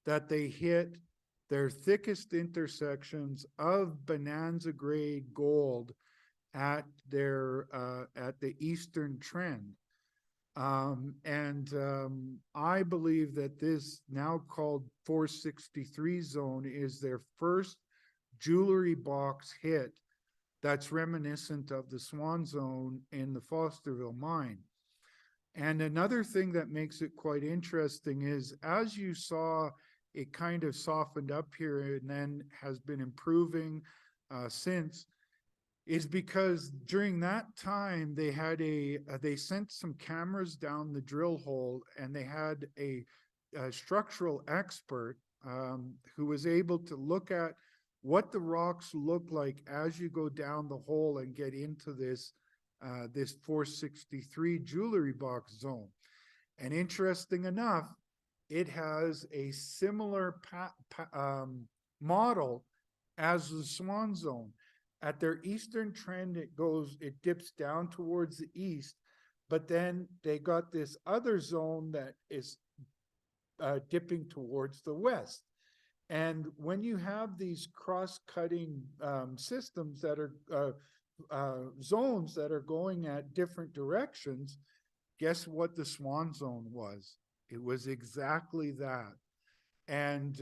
[SPEAKER 1] that they hit their thickest intersections of bonanza grade gold at their at the eastern trend. I believe that this now called 463 zone is their first jewelry box hit that's reminiscent of the Swan Zone in the Fosterville mine. And another thing that makes it quite interesting is, as you saw, it kind of softened up here and then has been improving since, is because during that time they had they sent some cameras down the drill hole, and they had a structural expert who was able to look at what the rocks look like as you go down the hole and get into this this 463 jewelry box zone. And interesting enough, it has a similar model as the Swan Zone. At their eastern trend, it dips down towards the east, but then they got this other zone that is dipping towards the west. And when you have these cross-cutting systems that are zones that are going at different directions, guess what the Swan Zone was? It was exactly that. And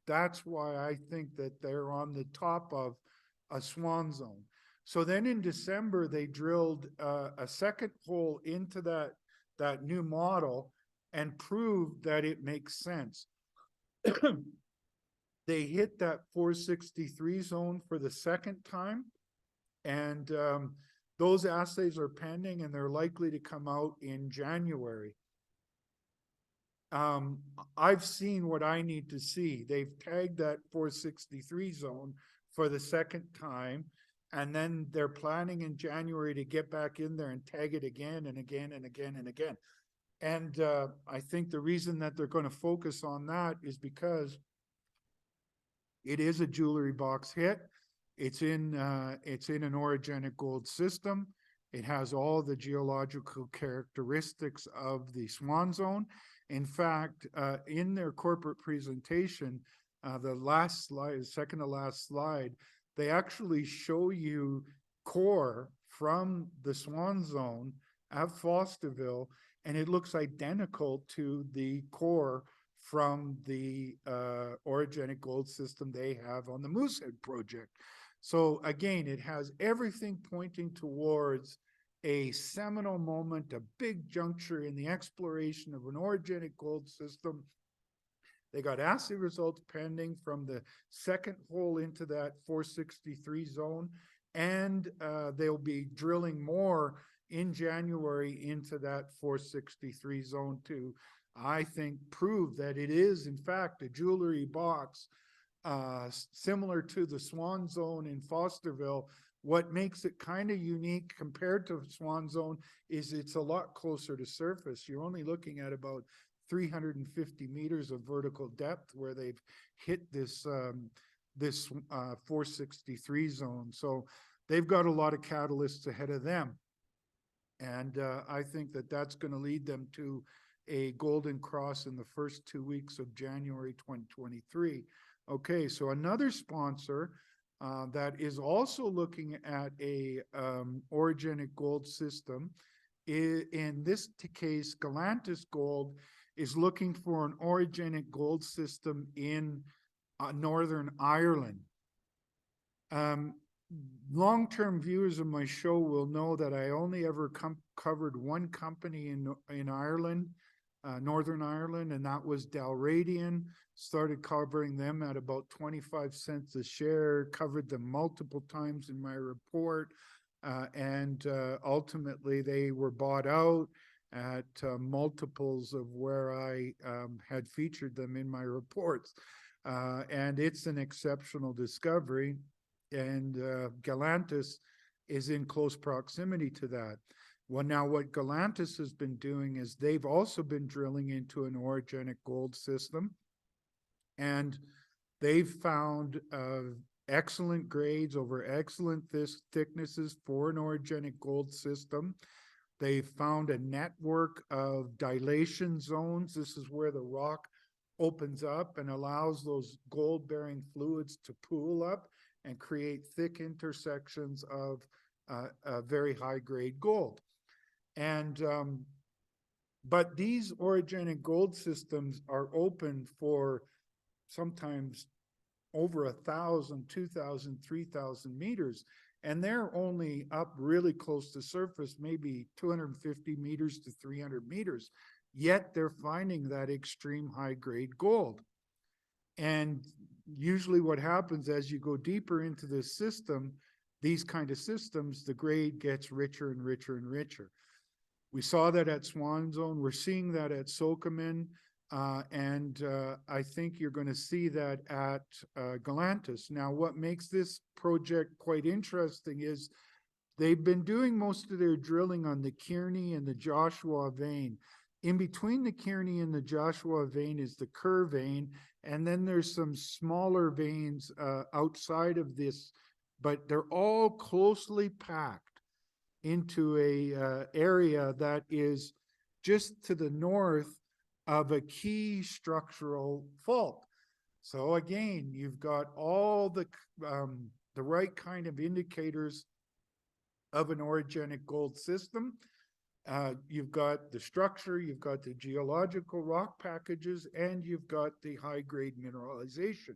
[SPEAKER 1] that's why I think that they're on the top of a Swan Zone. So then in December, they drilled a second hole into that new model and proved that it makes sense. They hit that 463 zone for the second time, and those assays are pending, and they're likely to come out in January. I've seen what I need to see. They've tagged that 463 zone for the second time, and then they're planning in January to get back in there and tag it again and again and again and again. And I think the reason that they're going to focus on that is because it is a jewelry box hit. It's in an orogenic gold system. It has all the geological characteristics of the Swan Zone. In fact, in their corporate presentation, the last slide, second to last slide, they actually show you core from the Swan Zone at Fosterville, and it looks identical to the core from the orogenic gold system they have on the Moosehead project. So again, it has everything pointing towards a seminal moment, a big juncture in the exploration of an orogenic gold system. They got assay results pending from the second hole into that 463 zone, and they'll be drilling more in January into that 463 zone to, I think, prove that it is in fact a jewelry box similar to the Swan Zone in Fosterville. What makes it kind of unique compared to Swan Zone is it's a lot closer to surface. You're only looking at about 350 meters of vertical depth where they've hit this 463 zone. So they've got a lot of catalysts ahead of them. And I think that that's going to lead them to a golden cross in the first 2 weeks of January 2023. Okay, so another sponsor that is also looking at a orogenic gold system, in this case, Galantis Gold is looking for an orogenic gold system in Northern Ireland. Long-term viewers of my show will know that I only ever covered one company in Ireland, Northern Ireland, and that was Dalradian. Started covering them at about 25 cents a share, covered them multiple times in my report, and ultimately they were bought out at multiples of where I had featured them in my reports. And it's an exceptional discovery. And Galantis is in close proximity to that. Well, now what Galantis has been doing is they've also been drilling into an orogenic gold system, and they've found excellent grades over excellent thicknesses for an orogenic gold system. They found a network of dilation zones. This is where the rock opens up and allows those gold-bearing fluids to pool up and create thick intersections of very high-grade gold. And but these orogenic gold systems are open for sometimes over 1,000, 2,000, 3,000 meters, and they're only up really close to surface, maybe 250 meters to 300 meters. Yet they're finding that extreme high-grade gold. And usually what happens as you go deeper into this system, these kind of systems, the grade gets richer and richer and richer. We saw that at Swan Zone. We're seeing that at Sokoman. And I think you're going to see that at Galantis. Now, what makes this project quite interesting is they've been doing most of their drilling on the Kearney and the Joshua vein. In between the Kearney and the Joshua vein is the Kerr vein, and then there's some smaller veins outside of this, but they're all closely packed into a area that is just to the north of a key structural fault. So again, you've got all the right kind of indicators of an orogenic gold system. You've got the structure, you've got the geological rock packages, and you've got the high-grade mineralization.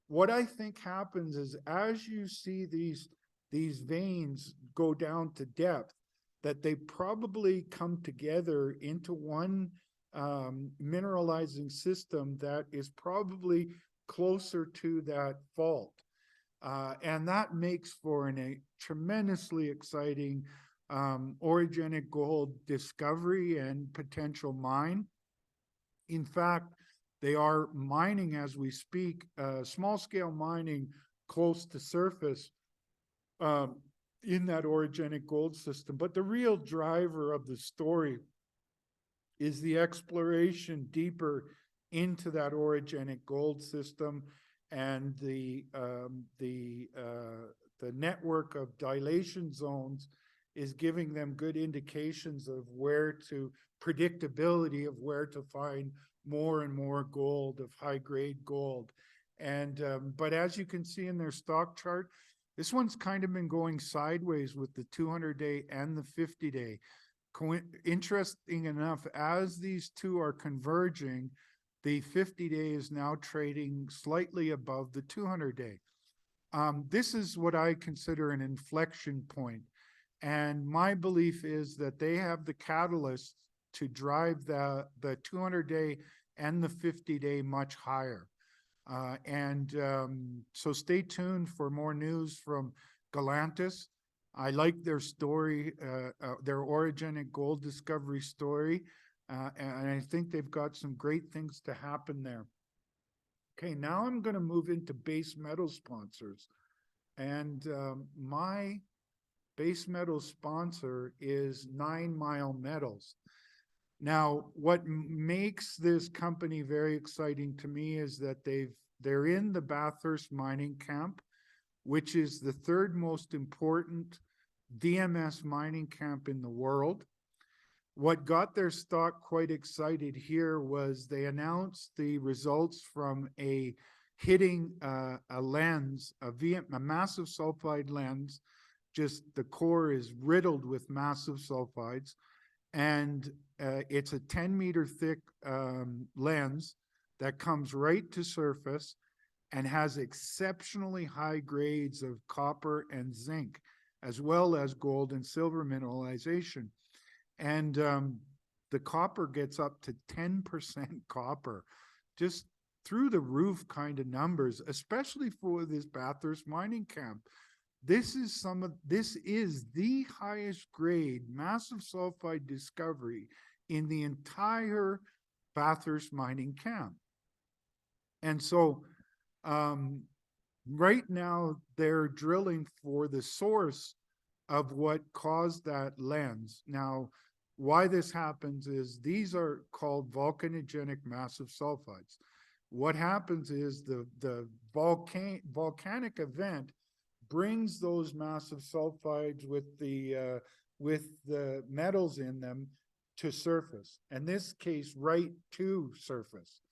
[SPEAKER 1] What I think happens is as you see these veins go down to depth, that they probably come together into one mineralizing system that is probably closer to that fault. And that makes for a tremendously exciting orogenic gold discovery and potential mine. In fact, they are mining as we speak, small-scale mining close to surface in that orogenic gold system. But the real driver of the story is the exploration deeper into that orogenic gold system and the network of dilation zones is giving them good indications of predictability of where to find more and more gold, of high-grade gold. And but as you can see in their stock chart, this one's kind of been going sideways with the 200-day and the 50-day. Interesting enough, as these two are converging, the 50-day is now trading slightly above the 200-day. This is what I consider an inflection point. And my belief is that they have the catalyst to drive the 200-day and the 50-day much higher. So stay tuned for more news from Galantis. I like their story, their orogenic gold discovery story, and I think they've got some great things to happen there. Okay, now I'm going to move into base metal sponsors. And my base metal sponsor is 9 Mile Metals. Now, what makes this company very exciting to me is that they're in the Bathurst mining camp, which is the third most important DMS mining camp in the world. What got their stock quite excited here was they announced the results from hitting a lens, a massive sulfide lens. Just the core is riddled with massive sulfides, and it's a 10-meter thick lens that comes right to surface. and has exceptionally high grades of copper and zinc, as well as gold and silver mineralization. And the copper gets up to 10% copper, just through the roof kind of numbers, especially for this Bathurst mining camp. This is the highest grade massive sulfide discovery in the entire Bathurst mining camp. And so right now they're drilling for the source of what caused that lens. Now, why this happens is these are called volcanogenic massive sulfides. What happens is the volcanic event brings those massive sulfides with the metals in them to surface. In this case, right to surface.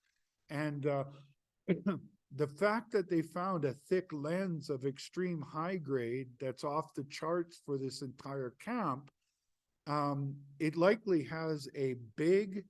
[SPEAKER 1] And the fact that they found a thick lens of extreme high grade that's off the charts for this entire camp, it likely has a big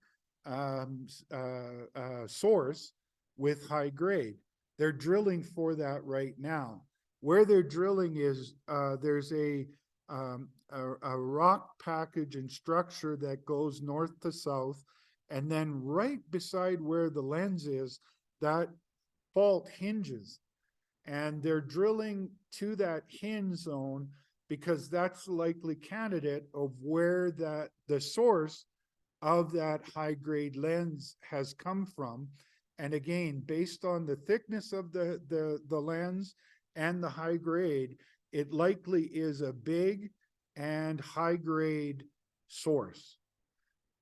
[SPEAKER 1] source with high grade. They're drilling for that right now. Where they're drilling is there's a rock package and structure that goes north to south, and then right beside where the lens is, that fault hinges, and they're drilling to that hinge zone because that's the likely candidate of where the source of that high grade lens has come from. And again, based on the thickness of the lens and the high grade, it likely is a big and high grade source.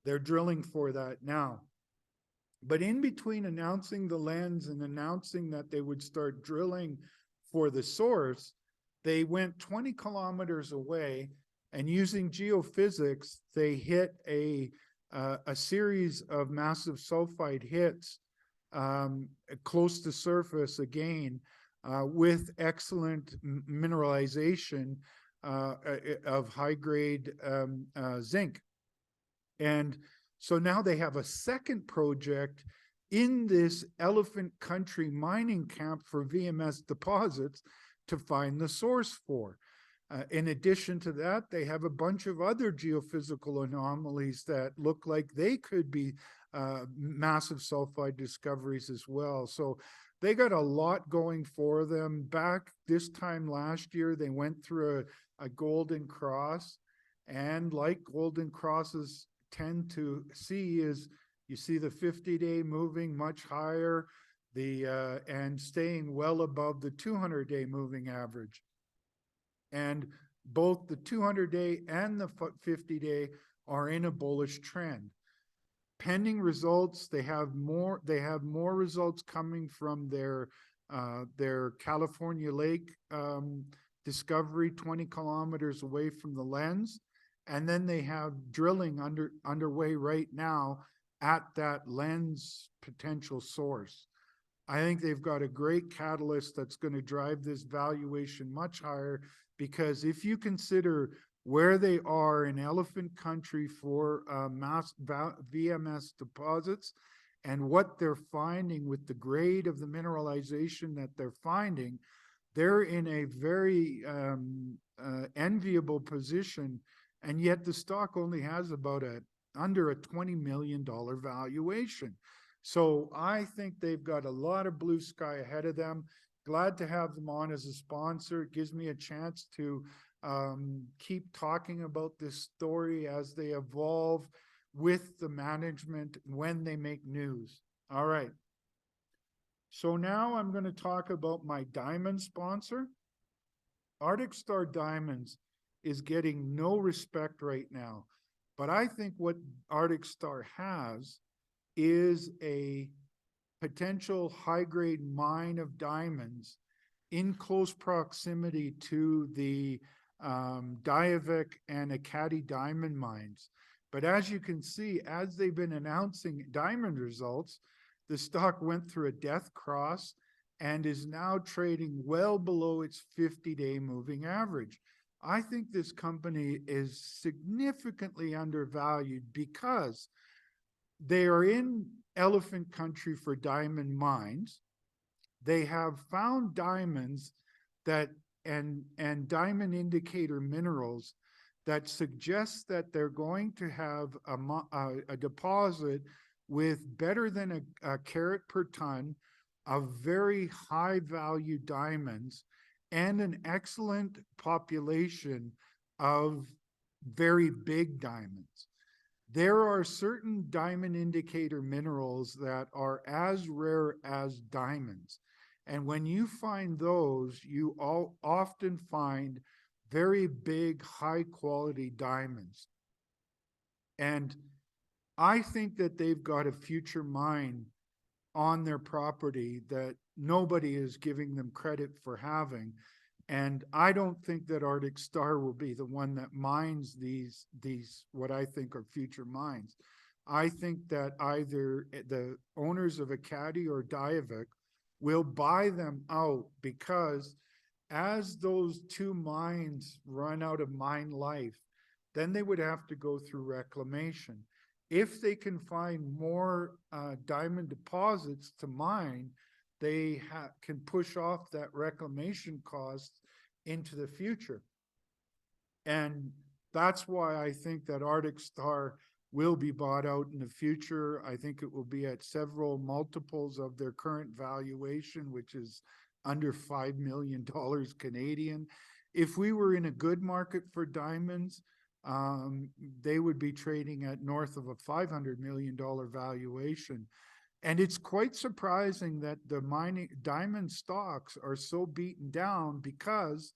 [SPEAKER 1] They're drilling for that now. But in between announcing the lens and announcing that they would start drilling for the source, they went 20 kilometers away, and using geophysics, they hit a series of massive sulfide hits close to surface again, with excellent mineralization of high-grade zinc. And so now they have a second project in this elephant country mining camp for VMS deposits to find the source for. In addition to that, they have a bunch of other geophysical anomalies that look like they could be massive sulfide discoveries as well. So they got a lot going for them. Back this time last year, they went through a golden cross, and like golden crosses tend to see, is you see the 50-day moving much higher, and staying well above the 200-day moving average. And both the 200-day and the 50-day are in a bullish trend. Pending results, they have more results coming from their California Lake discovery 20 kilometers away from the lens. And then they have drilling underway right now at that lens potential source. I think they've got a great catalyst that's going to drive this valuation much higher, because if you consider where they are in elephant country for VMS deposits and what they're finding with the grade of the mineralization that they're finding, they're in a very enviable position. And yet the stock only has about under a $20 million valuation. So I think they've got a lot of blue sky ahead of them. Glad to have them on as a sponsor. It gives me a chance to keep talking about this story as they evolve with the management when they make news. All right. So now I'm going to talk about my diamond sponsor. Arctic Star Diamonds is getting no respect right now, but I think what Arctic Star has is a potential high-grade mine of diamonds in close proximity to the Diavik and Ekati diamond mines. But as you can see, as they've been announcing diamond results, the stock went through a death cross and is now trading well below its 50-day moving average. I think this company is significantly undervalued because they are in elephant country for diamond mines. they have found diamonds that and diamond indicator minerals that suggest that they're going to have a deposit with better than a carat per ton of very high value diamonds and an excellent population of very big diamonds. There are certain diamond indicator minerals that are as rare as diamonds. And when you find those, you often find very big, high quality diamonds. And I think that they've got a future mine on their property that nobody is giving them credit for having. And I don't think that Arctic Star will be the one that mines these what I think are future mines. I think that either the owners of Ekati or Diavik will buy them out, because as those two mines run out of mine life, then they would have to go through reclamation. If they can find more diamond deposits to mine, they can push off that reclamation cost into the future. And that's why I think that Arctic Star will be bought out in the future. I think it will be at several multiples of their current valuation, which is under $5 million Canadian. If we were in a good market for diamonds, they would be trading at north of a $500 million valuation. And it's quite surprising that the diamond stocks are so beaten down, because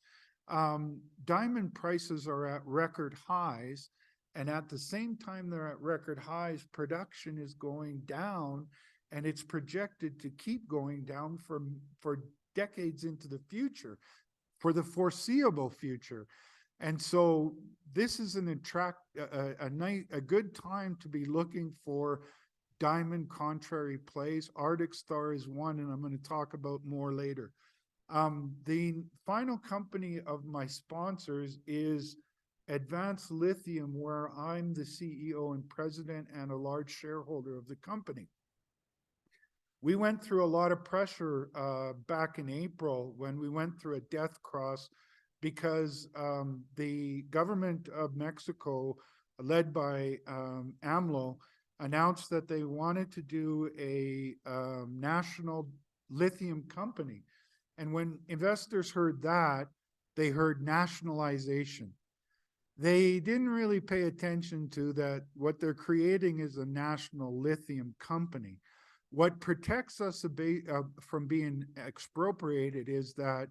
[SPEAKER 1] diamond prices are at record highs. And at the same time they're at record highs, production is going down, and it's projected to keep going down for decades into the future, for the foreseeable future. And so this is a good time to be looking for diamond contrary plays. Arctic Star is one, and I'm going to talk about more later. The final company of my sponsors is Advanced Lithium, where I'm the CEO and president and a large shareholder of the company. We went through a lot of pressure back in April when we went through a death cross, because the government of Mexico, led by AMLO, announced that they wanted to do a national lithium company. And when investors heard that, they heard nationalization. They didn't really pay attention to that. What they're creating is a national lithium company. What protects us from being expropriated is that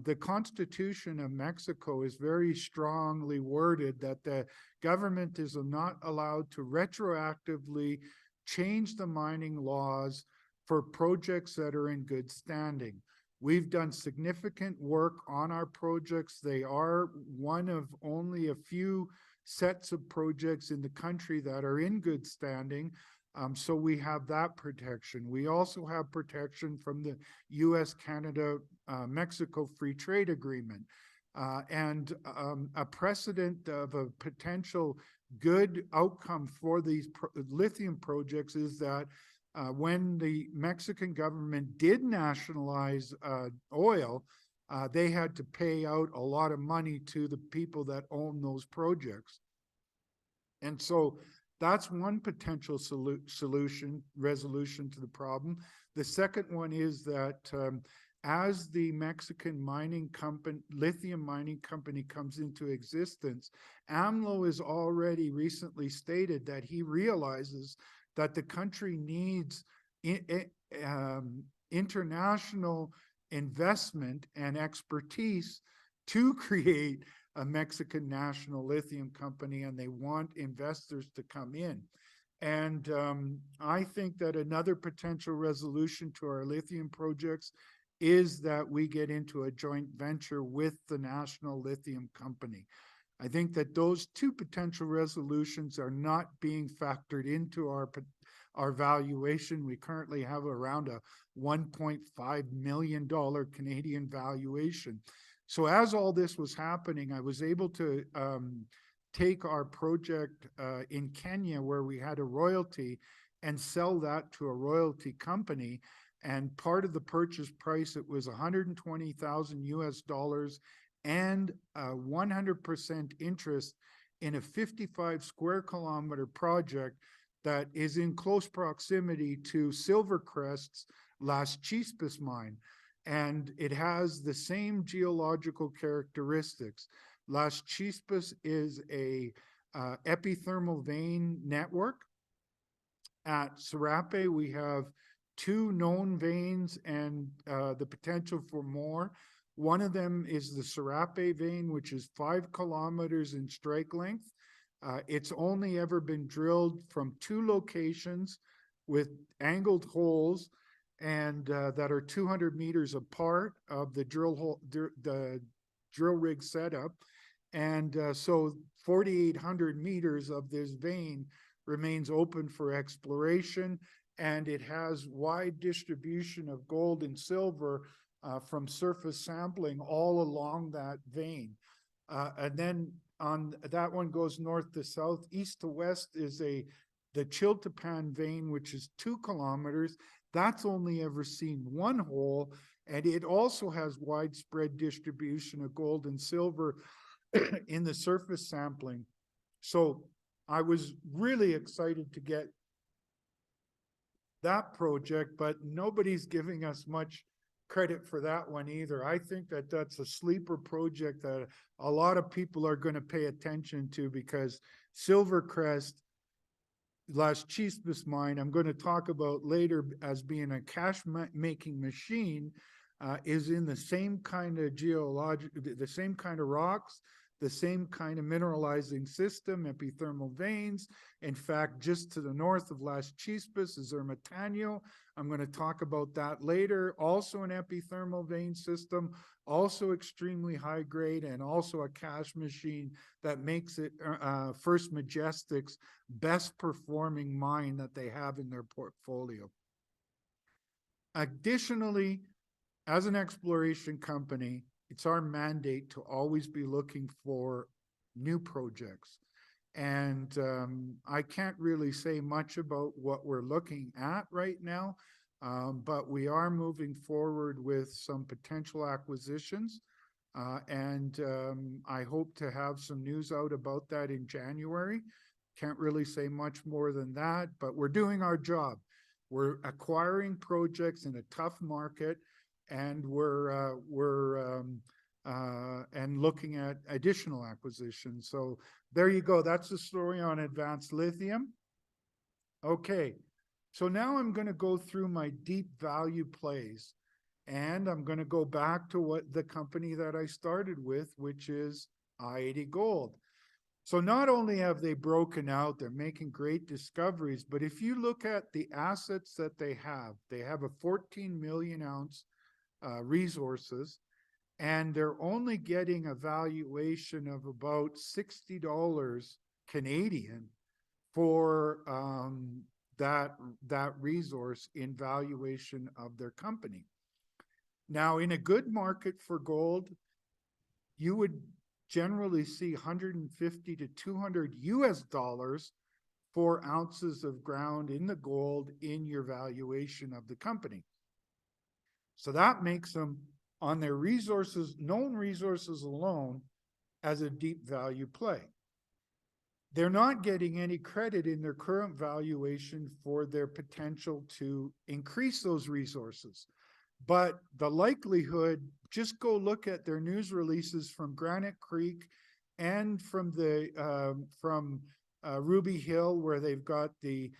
[SPEAKER 1] the Constitution of Mexico is very strongly worded that the government is not allowed to retroactively change the mining laws for projects that are in good standing. We've done significant work on our projects. They are one of only a few sets of projects in the country that are in good standing. So we have that protection. We also have protection from the US, Canada, Mexico Free Trade Agreement. And a precedent of a potential good outcome for these lithium projects is that when the Mexican government did nationalize oil, they had to pay out a lot of money to the people that own those projects. And so that's one potential resolution to the problem. The second one is that as the Mexican mining company, lithium mining company, comes into existence, AMLO has already recently stated that he realizes that the country needs international investment and expertise to create a Mexican national lithium company, and they want investors to come in. And I think that another potential resolution to our lithium projects is that we get into a joint venture with the national lithium company. I think that those two potential resolutions are not being factored into our valuation. We currently have around a $1.5 million Canadian valuation. So as all this was happening, I was able to take our project in Kenya, where we had a royalty, and sell that to a royalty company. And part of the purchase price, it was 120,000 US dollars and 100% interest in a 55 square kilometer project that is in close proximity to Silvercrest's Las Chispas mine. And it has the same geological characteristics. Las Chispas is a epithermal vein network. At Serape, we have 2 known veins and the potential for more. One of them is the Serape vein, which is 5 kilometers in strike length. It's only ever been drilled from 2 locations with angled holes and that are 200 meters apart of the drill rig setup. And so 4,800 meters of this vein remains open for exploration, and it has wide distribution of gold and silver from surface sampling all along that vein. And then on that one goes north to south. East to west is the Chiltepan vein, which is 2 kilometers. That's only ever seen 1 hole, and it also has widespread distribution of gold and silver in the surface sampling. So I was really excited to get that project, but nobody's giving us much credit for that one either. I think that that's a sleeper project that a lot of people are going to pay attention to, because Silvercrest, Las Chispas mine, I'm going to talk about later as being a cash-making machine, is in the same kind of the same kind of rocks, the same kind of mineralizing system, epithermal veins. In fact, just to the north of Las Chispas is Ermitaño. I'm going to talk about that later. Also an epithermal vein system, also extremely high grade, and also a cash machine that makes it First Majestic's best performing mine that they have in their portfolio. Additionally, as an exploration company, it's our mandate to always be looking for new projects. And I can't really say much about what we're looking at right now, but we are moving forward with some potential acquisitions. And I hope to have some news out about that in January. Can't really say much more than that, but we're doing our job. We're acquiring projects in a tough market, and we're looking at additional acquisitions. So there you go. That's the story on Advanced Lithium. Okay, so now I'm going to go through my deep value plays, and I'm going to go back to what the company that I started with, which is i-80 Gold. So not only have they broken out, they're making great discoveries, but if you look at the assets that they have a 14 million ounce resources, and they're only getting a valuation of about $60 Canadian for that resource in valuation of their company. Now, in a good market for gold, you would generally see 150 to 200 US dollars for ounces of ground in the gold in your valuation of the company. So that makes them, on their resources, known resources alone, as a deep value play. They're not getting any credit in their current valuation for their potential to increase those resources. But the likelihood, just go look at their news releases from Granite Creek and from Ruby Hill, where they've got the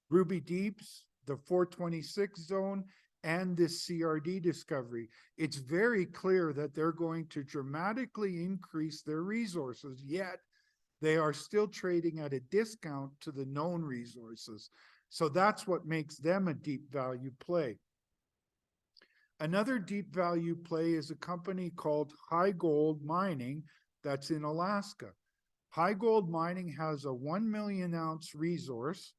[SPEAKER 1] Ruby Deeps, the 426 zone, and this CRD discovery. It's very clear that they're going to dramatically increase their resources, yet they are still trading at a discount to the known resources. So that's what makes them a deep value play. Another deep value play is a company called Highgold Mining that's in Alaska. Highgold Mining has a 1 million ounce resource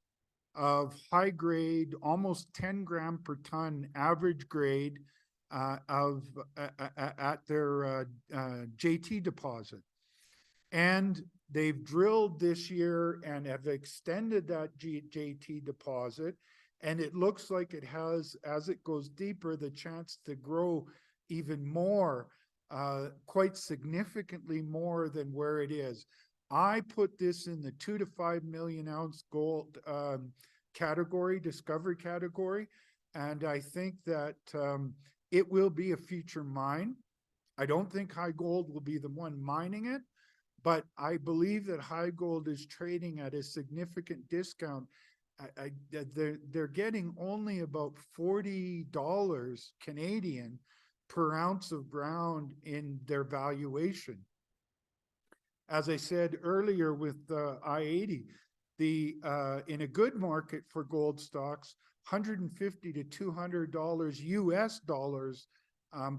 [SPEAKER 1] of high grade, almost 10 gram per ton average grade at their JT deposit. And they've drilled this year and have extended that JT deposit And it looks like it has, as it goes deeper, the chance to grow even more, quite significantly more than where it is. I put this in the 2 to 5 million ounce gold category, discovery category. And I think that it will be a future mine. I don't think Highgold will be the one mining it, but I believe that Highgold is trading at a significant discount. They're getting only about $40 Canadian per ounce of ground in their valuation. As I said earlier with I-80, in a good market for gold stocks, $150 to $200 US dollars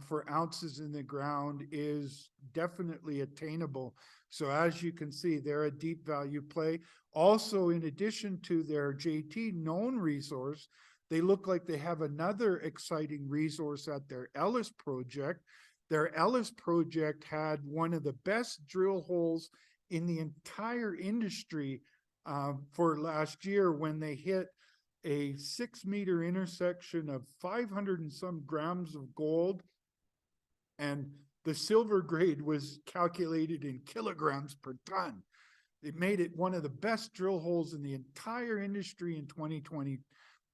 [SPEAKER 1] for ounces in the ground is definitely attainable. So as you can see, they're a deep value play. Also, in addition to their JT known resource, they look like they have another exciting resource at their Ellis project. Their Ellis project had one of the best drill holes in the entire industry for last year, when they hit a 6-meter intersection of 500 and some grams of gold, and the silver grade was calculated in kilograms per ton. It made it one of the best drill holes in the entire industry in 2020.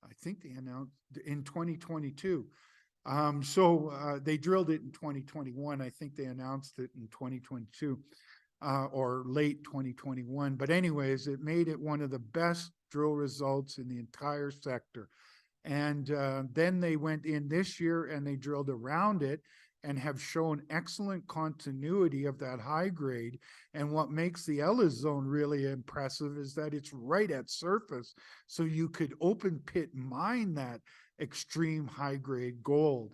[SPEAKER 1] I think they announced in 2022. They drilled it in 2021. I think they announced it in 2022 or late 2021. But anyways, it made it one of the best drill results in the entire sector. And then they went in this year and they drilled around it and have shown excellent continuity of that high grade. And what makes the Ellis zone really impressive is that it's right at surface. So you could open pit mine that extreme high grade gold.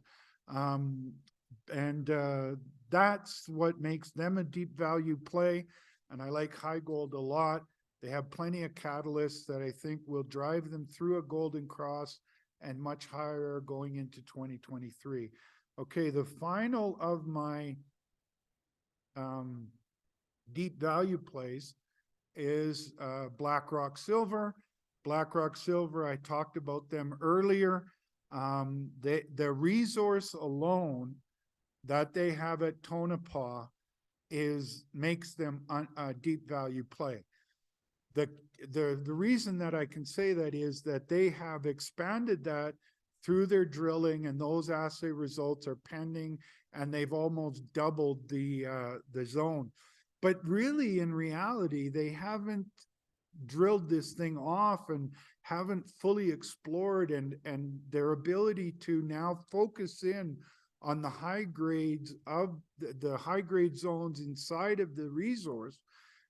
[SPEAKER 1] That's what makes them a deep value play. And I like Highgold a lot. They have plenty of catalysts that I think will drive them through a golden cross and much higher going into 2023. Okay, the final of my deep value plays is Blackrock Silver. Blackrock Silver, I talked about them earlier. The resource alone that they have at Tonopah makes them a deep value play. The reason that I can say that is that they have expanded that through their drilling, and those assay results are pending, and they've almost doubled the zone. But really, in reality, they haven't drilled this thing off and haven't fully explored, and their ability to now focus in on the high grades of the high grade zones inside of the resource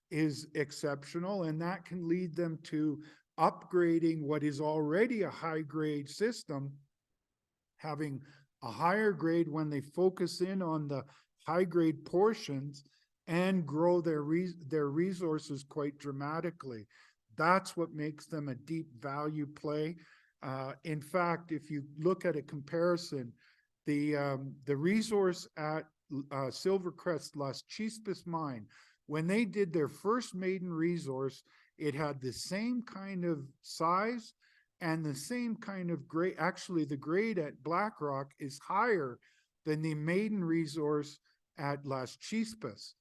[SPEAKER 1] is exceptional, and that can lead them to upgrading what is already a high grade system, having a higher grade when they focus in on the high grade portions and grow their resources quite dramatically. That's what makes them a deep value play. In fact, if you look at a comparison, the resource at Silvercrest Las Chispas mine, when they did their first maiden resource, it had the same kind of size and the same kind of grade. Actually, the grade at Blackrock is higher than the maiden resource at Las Chispas.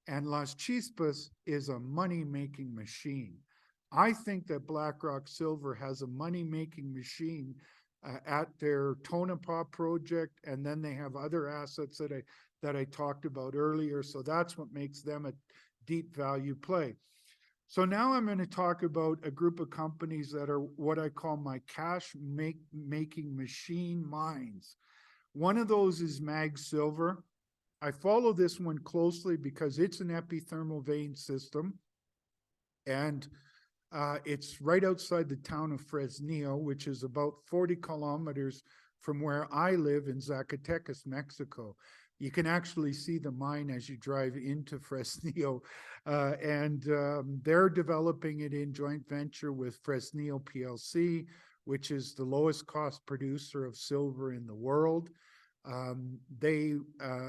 [SPEAKER 1] And Las Chispas is a money-making machine. I think that Blackrock Silver has a money-making machine at their Tonopah project, and then they have other assets that I talked about earlier. So that's what makes them a deep value play. So now I'm going to talk about a group of companies that are what I call my cash-making machine mines. One of those is Mag Silver. I follow this one closely because it's an epithermal vein system, and it's right outside the town of Fresnillo, which is about 40 kilometers from where I live in Zacatecas, Mexico. You can actually see the mine as you drive into Fresnillo, and they're developing it in joint venture with Fresnillo PLC, which is the lowest cost producer of silver in the world. They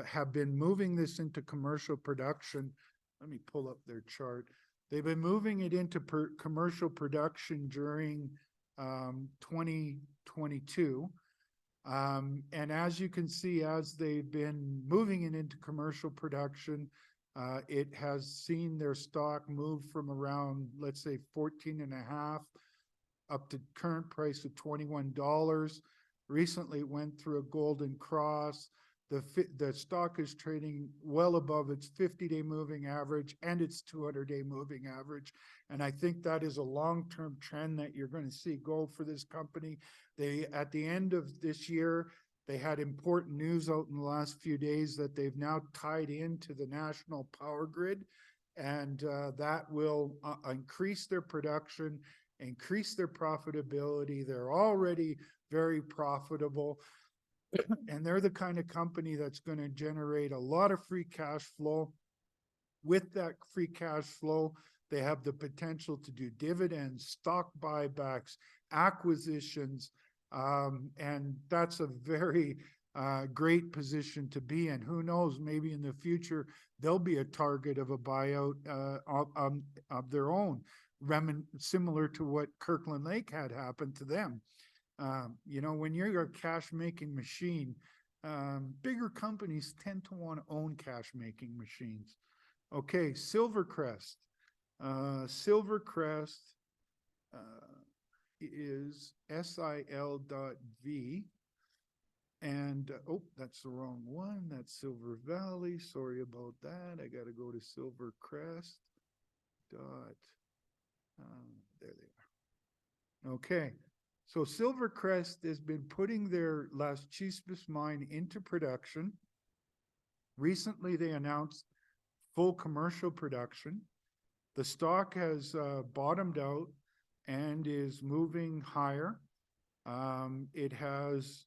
[SPEAKER 1] have been moving this into commercial production. Let me pull up their chart. They've been moving it into commercial production during 2022. And as you can see, as they've been moving it into commercial production, it has seen their stock move from around, let's say, 14.5 up to current price of $21. Recently it went through a golden cross. The stock is trading well above its 50-day moving average and its 200-day moving average. And I think that is a long-term trend that you're going to see go for this company. They, at the end of this year, they had important news out in the last few days that they've now tied into the national power grid, and that will increase their production, increase their profitability. They're already very profitable. And they're the kind of company that's going to generate a lot of free cash flow. With that free cash flow, they have the potential to do dividends, stock buybacks, acquisitions, and that's a very great position to be in. Who knows, maybe in the future, they'll be a target of a buyout of their own, similar to what Kirkland Lake had happened to them. You know, when you're a cash-making machine, bigger companies tend to want to own cash-making machines. Okay, Silvercrest. Silvercrest is SIL.V. And, oh, that's the wrong one. That's Silver Valley. Sorry about that. I got to go to Silvercrest. There they are. Okay. So Silvercrest has been putting their Las Chispas mine into production. Recently, they announced full commercial production. The stock has bottomed out and is moving higher. It has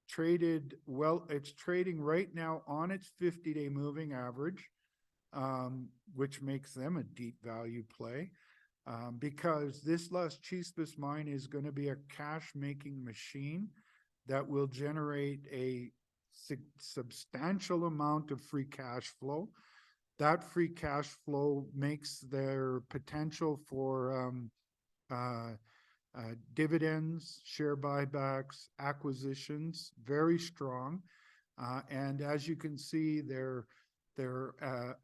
[SPEAKER 1] traded well. It's trading right now on its 50-day moving average, which makes them a deep value play. Because this Las Chispas mine is going to be a cash-making machine that will generate a substantial amount of free cash flow. That free cash flow makes their potential for dividends, share buybacks, acquisitions very strong. And as you can see, they're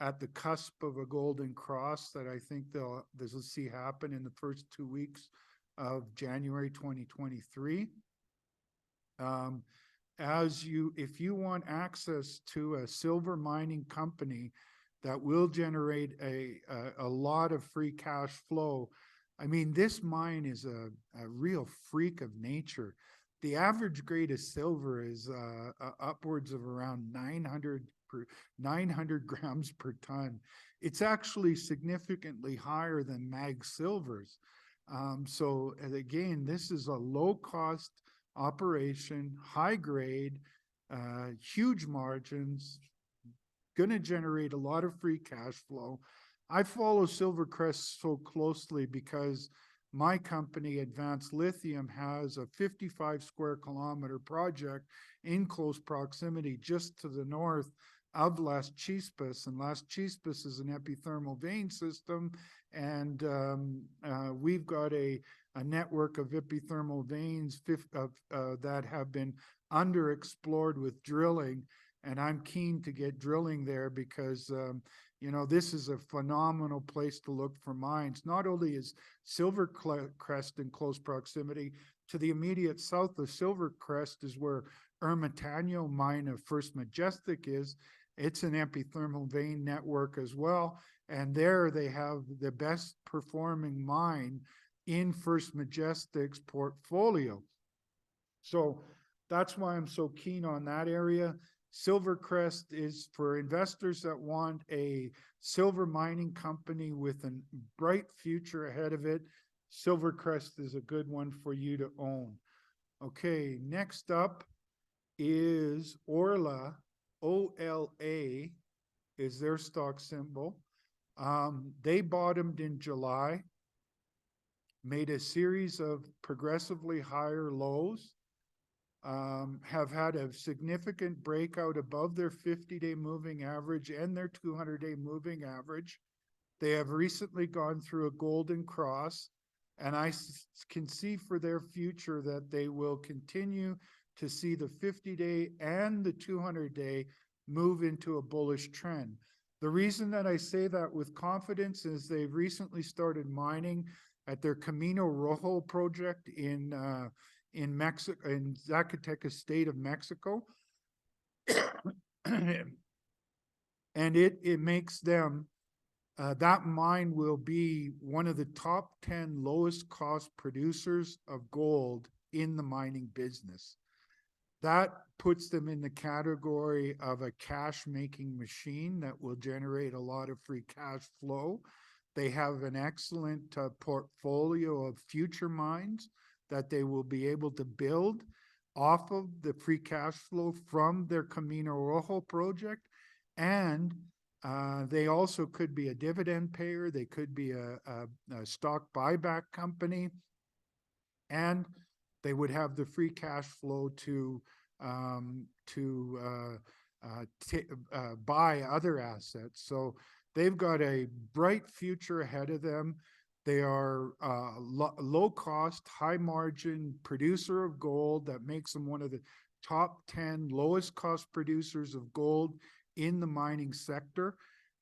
[SPEAKER 1] at the cusp of a golden cross that I think this will see happen in the first 2 weeks of January 2023. If you want access to a silver mining company that will generate a lot of free cash flow, I mean, this mine is a real freak of nature. The average grade of silver is upwards of around 900 grams per ton. It's actually significantly higher than mag silvers. So again, this is a low cost operation, high grade, huge margins, going to generate a lot of free cash flow. I follow Silvercrest so closely because my company, Advanced Lithium, has a 55 square kilometer project in close proximity just to the north of Las Chispas, and Las Chispas is an epithermal vein system, and we've got a network of epithermal veins that have been underexplored with drilling, and I'm keen to get drilling there because you know, this is a phenomenal place to look for mines. Not only is Silvercrest in close proximity, to the immediate south of Silvercrest is where Ermitaño mine of First Majestic is. It's an epithermal vein network as well. And there they have the best performing mine in First Majestic's portfolio. So that's why I'm so keen on that area. Silvercrest is for investors that want a silver mining company with a bright future ahead of it. Silvercrest is a good one for you to own. Okay, next up is Orla. OLA is their stock symbol. They bottomed in July, made a series of progressively higher lows, have had a significant breakout above their 50-day moving average and their 200-day moving average. They have recently gone through a golden cross. And can see for their future that they will continue to see the 50-day and the 200-day move into a bullish trend. The reason that I say that with confidence is they've recently started mining at their Camino Rojo project in Mexico, in Zacatecas state of Mexico. And it makes them, that mine will be one of the top 10 lowest cost producers of gold in the mining business. That puts them in the category of a cash making machine that will generate a lot of free cash flow. They have an excellent portfolio of future mines that they will be able to build off of the free cash flow from their Camino Rojo project. And they also could be a dividend payer. They could be a stock buyback company. And they would have the free cash flow to buy other assets. So they've got a bright future ahead of them. They are low cost, high margin producer of gold that makes them one of the top 10 lowest cost producers of gold in the mining sector.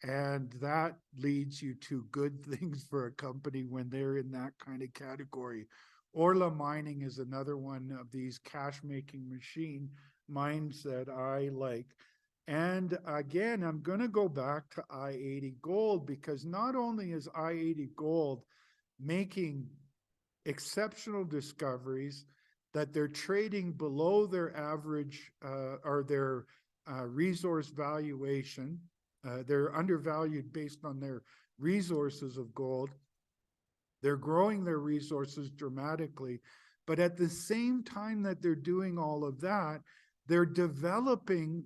[SPEAKER 1] And that leads you to good things for a company when they're in that kind of category. Orla Mining is another one of these cash-making machine mines that I like. And again, I'm going to go back to i-80 Gold, because not only is i-80 Gold making exceptional discoveries that they're trading below their average or their resource valuation, they're undervalued based on their resources of gold. They're growing their resources dramatically, but at the same time that they're doing all of that, they're developing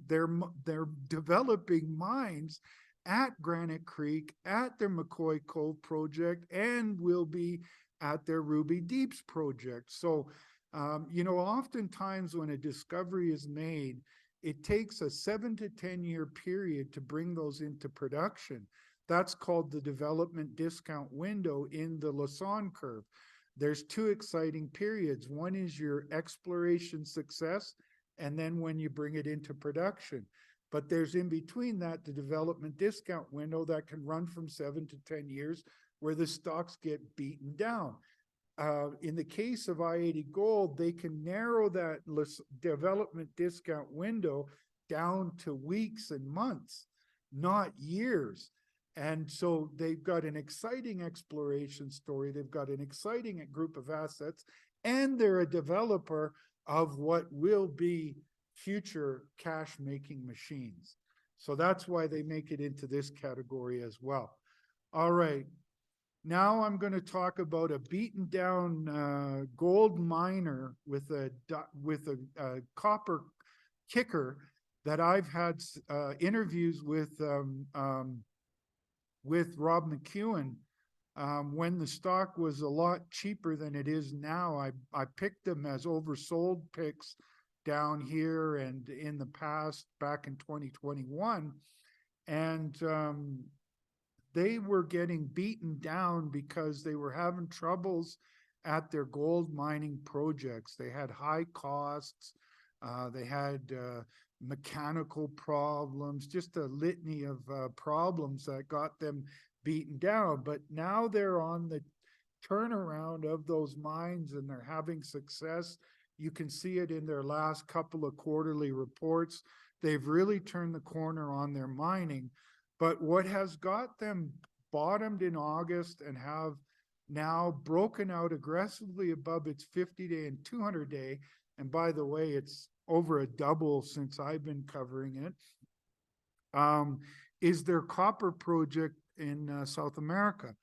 [SPEAKER 1] mines at Granite Creek, at their McCoy Cove project, and will be at their Ruby Deeps project. So, oftentimes when a discovery is made, it takes a 7 to 10 year period to bring those into production. That's called the development discount window in the Lassonde curve. There's two exciting periods. One is your exploration success, and then when you bring it into production. But there's in between that the development discount window that can run from 7 to 10 years, where the stocks get beaten down. In the case of i-80 Gold, they can narrow that development discount window down to weeks and months, not years. And so they've got an exciting exploration story. They've got an exciting group of assets, and they're a developer of what will be future cash-making machines. So that's why they make it into this category as well. All right. Now I'm going to talk about a beaten down gold miner with a copper kicker that I've had interviews with Rob McEwen when the stock was a lot cheaper than it is now. I picked them as oversold picks down here and in the past, back in 2021. And they were getting beaten down because they were having troubles at their gold mining projects. They had high costs. They had mechanical problems, just a litany of problems that got them beaten down. But now they're on the turnaround of those mines and they're having success. You can see it in their last couple of quarterly reports. They've really turned the corner on their mining. But what has got them bottomed in August and have now broken out aggressively above its 50-day and 200-day, and by the way, it's over a double since I've been covering it, is their copper project in South America.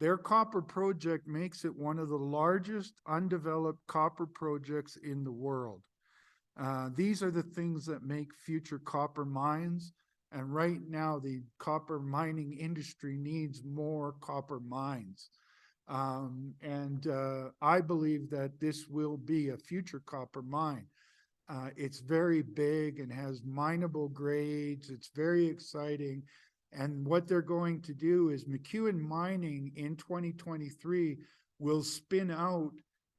[SPEAKER 1] Their copper project makes it one of the largest undeveloped copper projects in the world. These are the things that make future copper mines. And right now, the copper mining industry needs more copper mines. I believe that this will be a future copper mine. It's very big and has mineable grades. It's very exciting. And what they're going to do is McEwen Mining in 2023 will spin out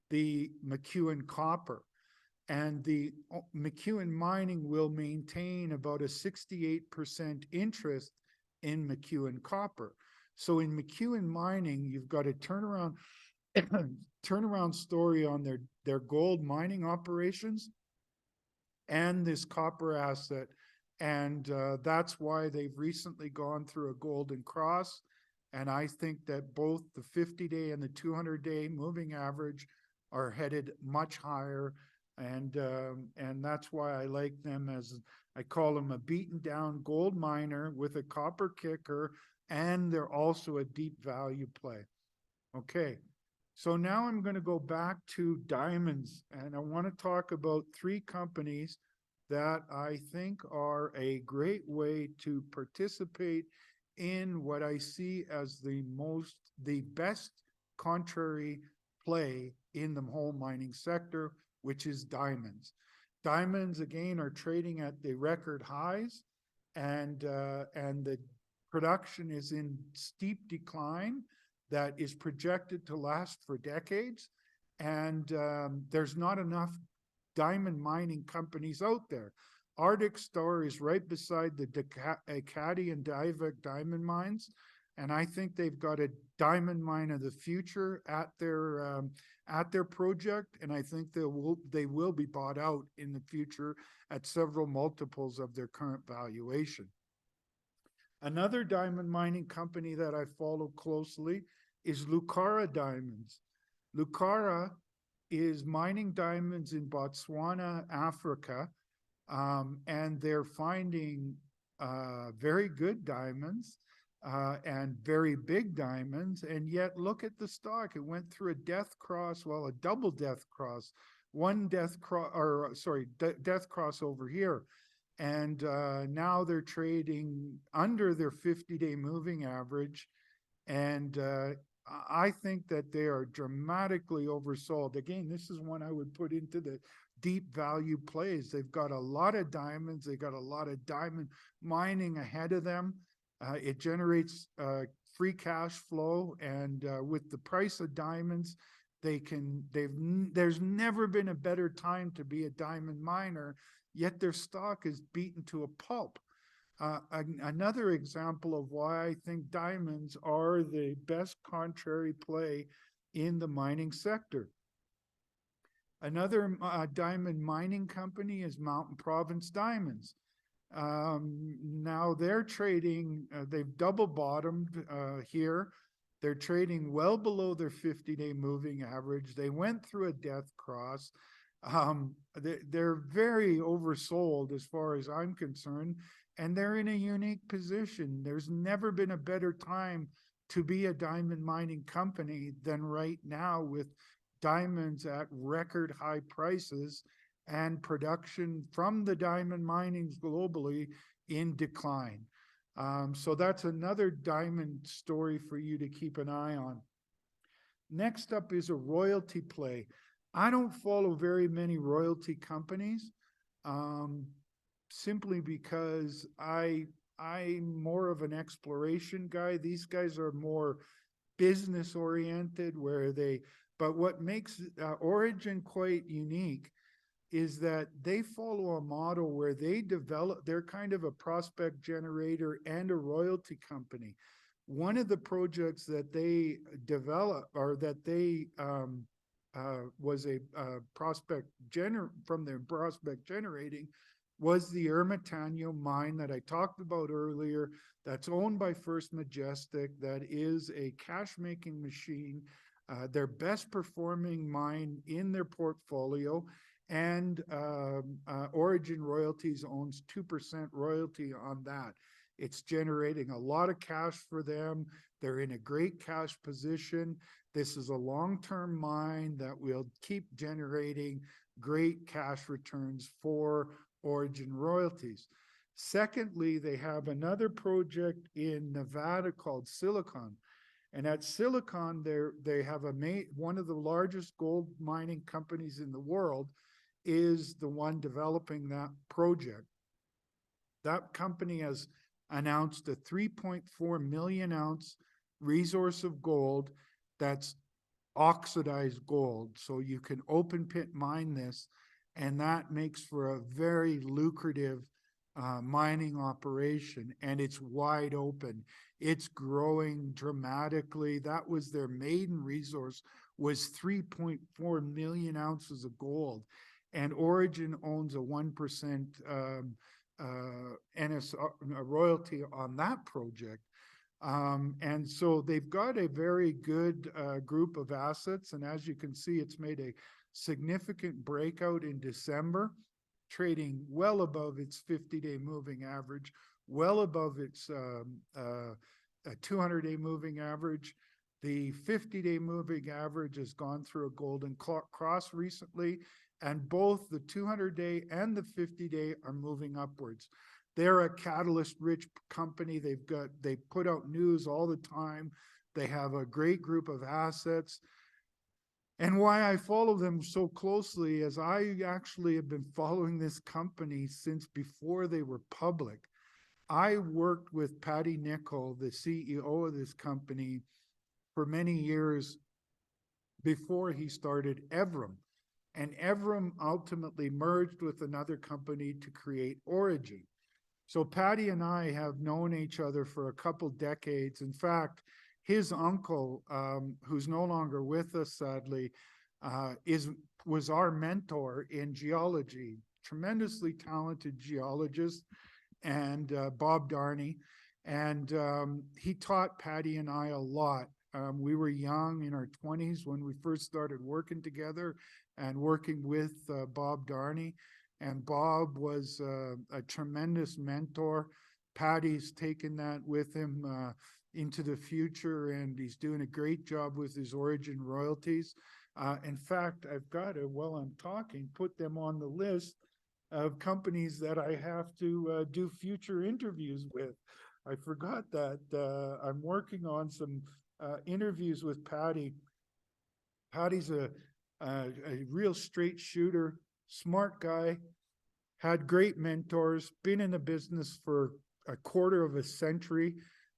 [SPEAKER 1] the McEwen copper. And the McEwen Mining will maintain about a 68% interest in McEwen copper. So in McEwen Mining, you've got a turnaround story on their gold mining operations and this copper asset. And that's why they've recently gone through a golden cross. And I think that both the 50-day and the 200-day moving average are headed much higher. And that's why I like them, as I call them, a beaten down gold miner with a copper kicker, and they're also a deep value play. Okay, so now I'm going to go back to diamonds, and I want to talk about 3 companies that I think are a great way to participate in what I see as the best contrary play in the whole mining sector, which is diamonds. Diamonds, again, are trading at the record highs, and the production is in steep decline that is projected to last for decades. And there's not enough diamond mining companies out there. Arctic Star is right beside the Ekati and Diavik diamond mines, and I think they've got a diamond mine of the future at their project, and I think they will be bought out in the future at several multiples of their current valuation. Another diamond mining company that I follow closely is Lucara Diamonds. Lucara is mining diamonds in Botswana, Africa, and they're finding very good diamonds and very big diamonds. And yet look at the stock. It went through a death cross, well, a double death cross, death cross over here. And now they're trading under their 50-day moving average. And I think that they are dramatically oversold. Again, this is one I would put into the deep value plays. They've got a lot of diamonds. They've got a lot of diamond mining ahead of them. It generates free cash flow. And with the price of diamonds, there's never been a better time to be a diamond miner, yet their stock is beaten to a pulp. Another example of why I think diamonds are the best contrary play in the mining sector. Another diamond mining company is Mountain Province Diamonds. Now they're trading, they've double bottomed here. They're trading well below their 50-day moving average. They went through a death cross. They're very oversold as far as I'm concerned, and they're in a unique position. There's never been a better time to be a diamond mining company than right now, with diamonds at record high prices and production from the diamond minings globally in decline. So that's another diamond story for you to keep an eye on. Next up is a royalty play. I don't follow very many royalty companies, simply because I'm more of an exploration guy. These guys are more business oriented, but what makes Orogen quite unique is that they follow a model where they're kind of a prospect generator and a royalty company. One of the projects that they developed, or that they was a prospect from their prospect generating, was the Ermitaño mine that I talked about earlier, that's owned by First Majestic, that is a cash-making machine, their best performing mine in their portfolio. And Orogen Royalties owns 2% royalty on that. It's generating a lot of cash for them. They're in a great cash position. This is a long-term mine that will keep generating great cash returns for Orogen Royalties. Secondly, they have another project in Nevada called Silicon. And at Silicon, they have one of the largest gold mining companies in the world is the one developing that project. That company has announced a 3.4 million ounce resource of gold that's oxidized gold. So you can open pit mine this, and that makes for a very lucrative mining operation, and it's wide open. It's growing dramatically. That was their maiden resource, was 3.4 million ounces of gold. And Orogen owns a 1% NSR royalty on that project. And so they've got a very good group of assets. And as you can see, it's made a significant breakout in December, trading well above its 50-day moving average, well above its 200-day moving average. The 50-day moving average has gone through a golden cross recently, and both the 200-day and the 50-day are moving upwards. They're a catalyst-rich company. They put out news all the time. They have a great group of assets. And why I follow them so closely is I actually have been following this company since before they were public. I worked with Patty Nichol, the CEO of this company, for many years before he started Evrim. And Evrim ultimately merged with another company to create Orogen. So Patty and I have known each other for a couple decades. In fact, his uncle, who's no longer with us, sadly, was our mentor in geology, tremendously talented geologist, and Bob Darney. And he taught Patty and I a lot. We were young in our 20s when we first started working together and working with Bob Darney. And Bob was a tremendous mentor. Patty's taken that with him into the future, and he's doing a great job with his Orogen Royalties. In fact, I've got to, while I'm talking, put them on the list of companies that I have to do future interviews with. I forgot that. I'm working on some interviews with Patty. Patty's a real straight shooter, smart guy, had great mentors, been in the business for a quarter of a century.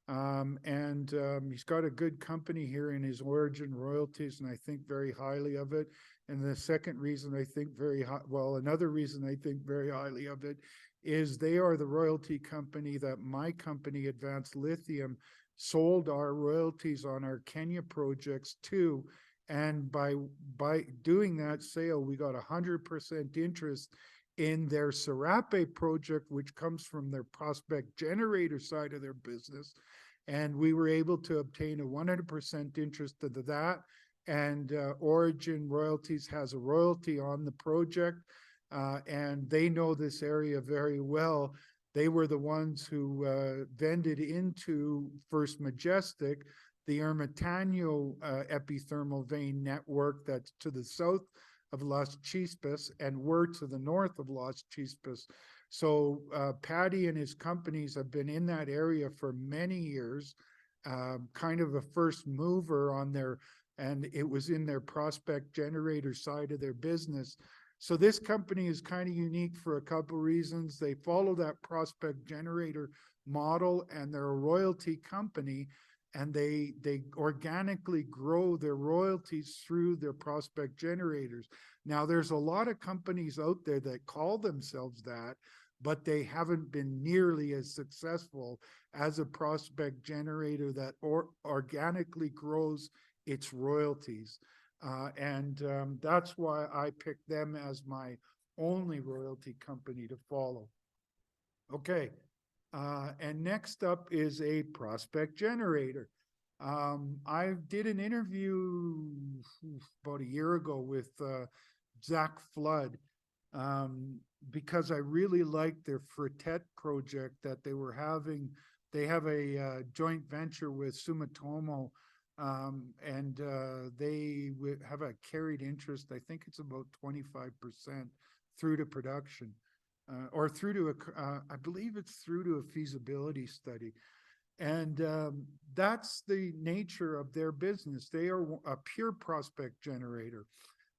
[SPEAKER 1] He's got a good company here in his Orogen Royalties, and I think very highly of it. And the second reason I think another reason I think very highly of it is they are the royalty company that my company, Advanced Lithium, sold our royalties on our Kenya projects to. And by doing that sale, we got 100% interest in their Serape project, which comes from their prospect generator side of their business. And we were able to obtain a 100% interest into that. And Orogen Royalties has a royalty on the project, and they know this area very well. They were the ones who vended into First Majestic, the Ermitaño epithermal vein network that's to the south of Las Chispas, and we're to the north of Las Chispas. So Patty and his companies have been in that area for many years, kind of a first mover on their, and it was in their prospect generator side of their business. So this company is kind of unique for a couple reasons. They follow that prospect generator model, and they're a royalty company, and they organically grow their royalties through their prospect generators. Now, there's a lot of companies out there that call themselves that, but they haven't been nearly as successful as a prospect generator that organically grows its royalties. That's why I picked them as my only royalty company to follow. Okay. And next up is a prospect generator. I did an interview about a year ago with Zach Flood because I really liked their Fretet project that they were having. They have a joint venture with Sumitomo, and they have a carried interest. I think it's about 25% through to production. Or through to I believe it's through to a feasibility study. And that's the nature of their business. They are a pure prospect generator.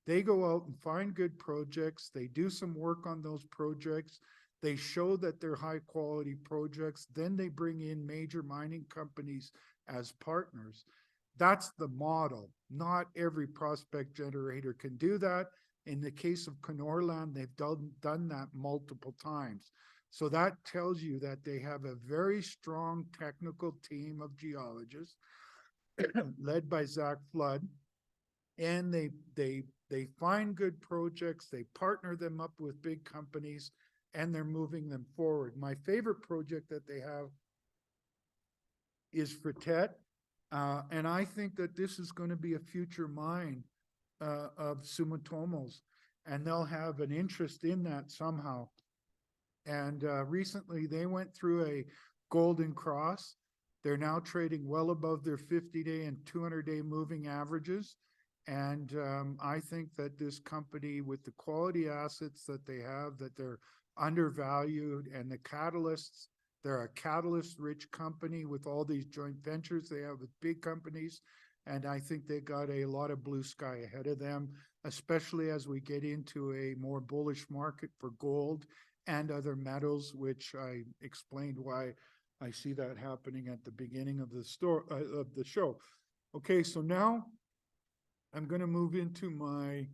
[SPEAKER 1] They go out and find good projects. They do some work on those projects. They show that they're high quality projects. Then they bring in major mining companies as partners. That's the model. Not every prospect generator can do that. In the case of Kenorland, they've done that multiple times. So that tells you that they have a very strong technical team of geologists led by Zach Flood, and they find good projects, they partner them up with big companies, and they're moving them forward. My favorite project that they have is Fretet, and I think that this is going to be a future mine of Sumitomo's, and they'll have an interest in that somehow. And recently they went through a golden cross. They're now trading well above their 50-day and 200-day moving averages. And I think that this company, with the quality assets that they have, that they're undervalued, and the catalysts, they're a catalyst-rich company with all these joint ventures they have with big companies. And I think they got a lot of blue sky ahead of them, especially as we get into a more bullish market for gold and other metals, which I explained why I see that happening at the beginning of the show. Okay, so now I'm going to move into my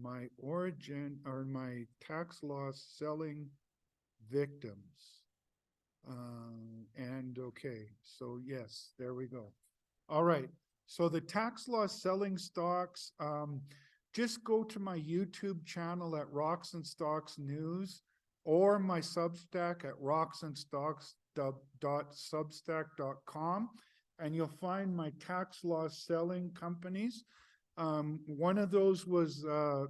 [SPEAKER 1] my origin, or my tax loss selling victims. And okay, so yes, there we go. All right, so the tax loss selling stocks, just go to my YouTube channel at Rocks and Stocks News, or my Substack at rocksandstocks.substack.com, and you'll find my tax loss selling companies. One of those was a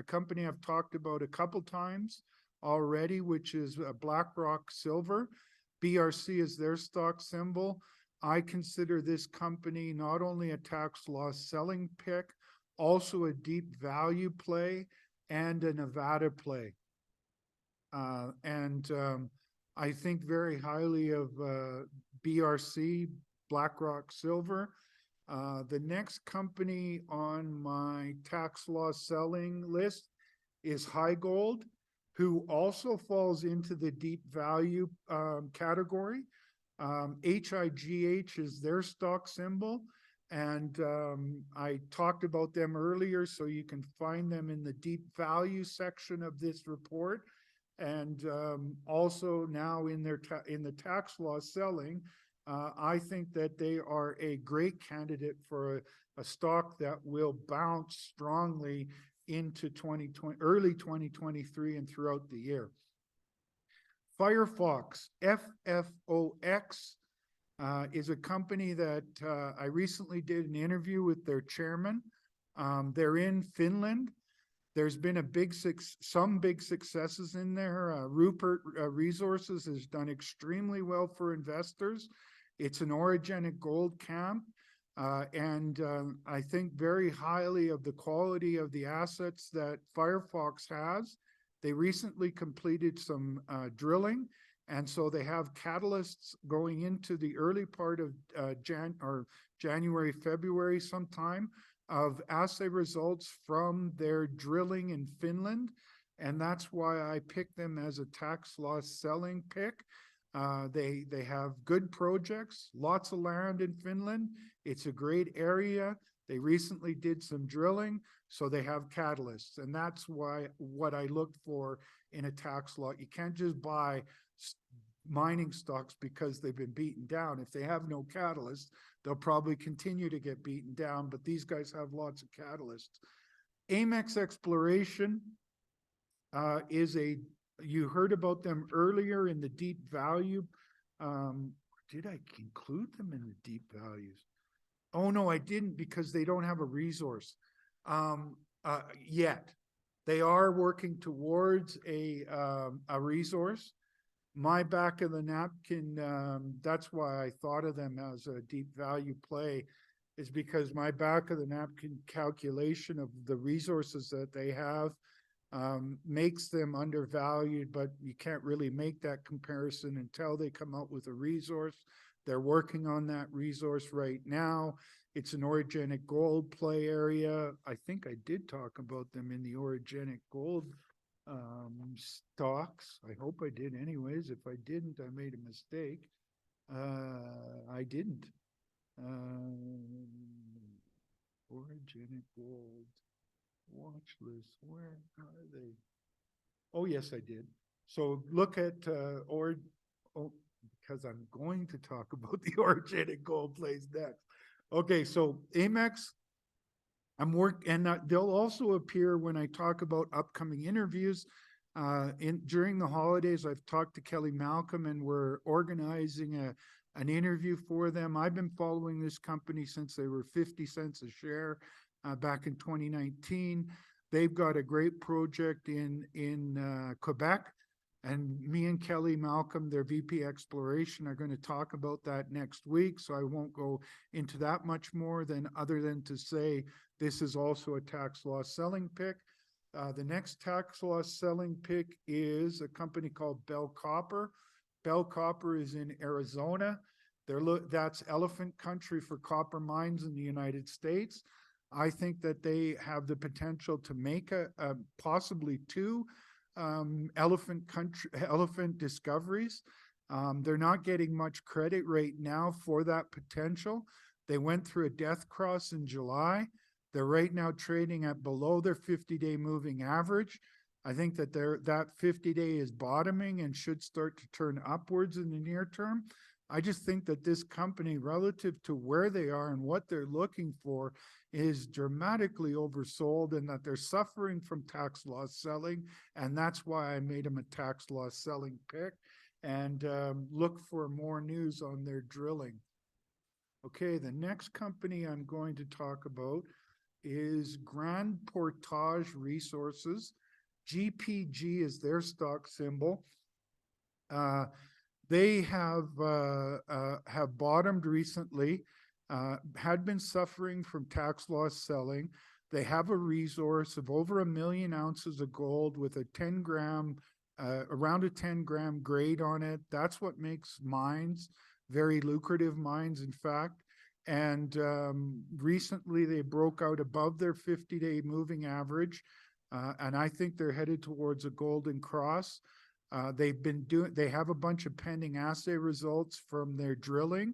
[SPEAKER 1] company I've talked about a couple times already, which is Blackrock Silver. BRC is their stock symbol. I consider this company not only a tax loss selling pick, also a deep value play and a Nevada play. I think very highly of BRC, Blackrock Silver. The next company on my tax loss selling list is Highgold, who also falls into the deep value category. HIGH is their stock symbol, and I talked about them earlier, so you can find them in the deep value section of this report. And also now in the tax loss selling, I think that they are a great candidate for a stock that will bounce strongly into early 2023 and throughout the year. Firefox, FFOX, is a company that I recently did an interview with their chairman. They're in Finland. There's been some big successes in there. Rupert Resources has done extremely well for investors. It's an orogenic gold camp. And I think very highly of the quality of the assets that Firefox has. They recently completed some drilling, and so they have catalysts going into the early part of January, February sometime, of assay results from their drilling in Finland. And that's why I picked them as a tax loss selling pick. They have good projects, lots of land in Finland. It's a great area. They recently did some drilling, so they have catalysts. And that's what I looked for in a tax law. You can't just buy mining stocks because they've been beaten down. If they have no catalysts, they'll probably continue to get beaten down, but these guys have lots of catalysts. Amex Exploration you heard about them earlier in the deep value. Did I include them in the deep values? Oh, no, I didn't, because they don't have a resource yet. They are working towards a resource. My back of the napkin, that's why I thought of them as a deep value play, is because my back of the napkin calculation of the resources that they have makes them undervalued, but you can't really make that comparison until they come out with a resource. They're working on that resource right now. It's an orogenic gold play area. I think I did talk about them in the orogenic gold stocks. I hope I did anyways. If I didn't, I made a mistake. I didn't. Orogenic Gold watch list. Where are they? Oh, yes, I did. So look at because I'm going to talk about the Orogenic Gold plays next. Okay, so Amex, and they'll also appear when I talk about upcoming interviews. During the holidays, I've talked to Kelly Malcolm, and we're organizing an interview for them. I've been following this company since they were 50 cents a share back in 2019. They've got a great project in Quebec, and me and Kelly Malcolm, their VP Exploration, are going to talk about that next week. So I won't go into that much more other than to say this is also a tax loss selling pick. The next tax loss selling pick is a company called Bell Copper. Bell Copper is in Arizona. That's elephant country for copper mines in the United States. I think that they have the potential to make possibly two elephant discoveries. They're not getting much credit right now for that potential. They went through a death cross in July. They're right now trading at below their 50-day moving average. I think that that 50-day is bottoming and should start to turn upwards in the near term. I just think that this company, relative to where they are and what they're looking for, is dramatically oversold, and that they're suffering from tax loss selling. And that's why I made them a tax loss selling pick, and look for more news on their drilling. Okay, the next company I'm going to talk about is Grande Portage Resources. GPG is their stock symbol. They have bottomed recently, had been suffering from tax loss selling. They have a resource of over 1 million ounces of gold with a 10 gram, around a 10 gram grade on it. That's what makes mines very lucrative mines, in fact. And recently they broke out above their 50-day moving average. And I think they're headed towards a golden cross. They have a bunch of pending assay results from their drilling.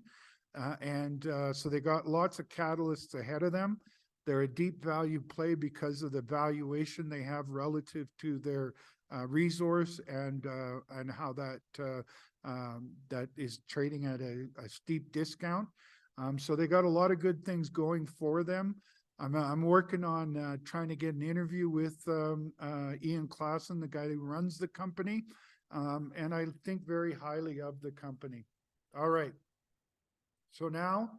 [SPEAKER 1] So they got lots of catalysts ahead of them. They're a deep value play because of the valuation they have relative to their resource, and how that is trading at a steep discount. So they got a lot of good things going for them. I'm working on trying to get an interview with Ian Claassen, the guy who runs the company, and I think very highly of the company. All right. So now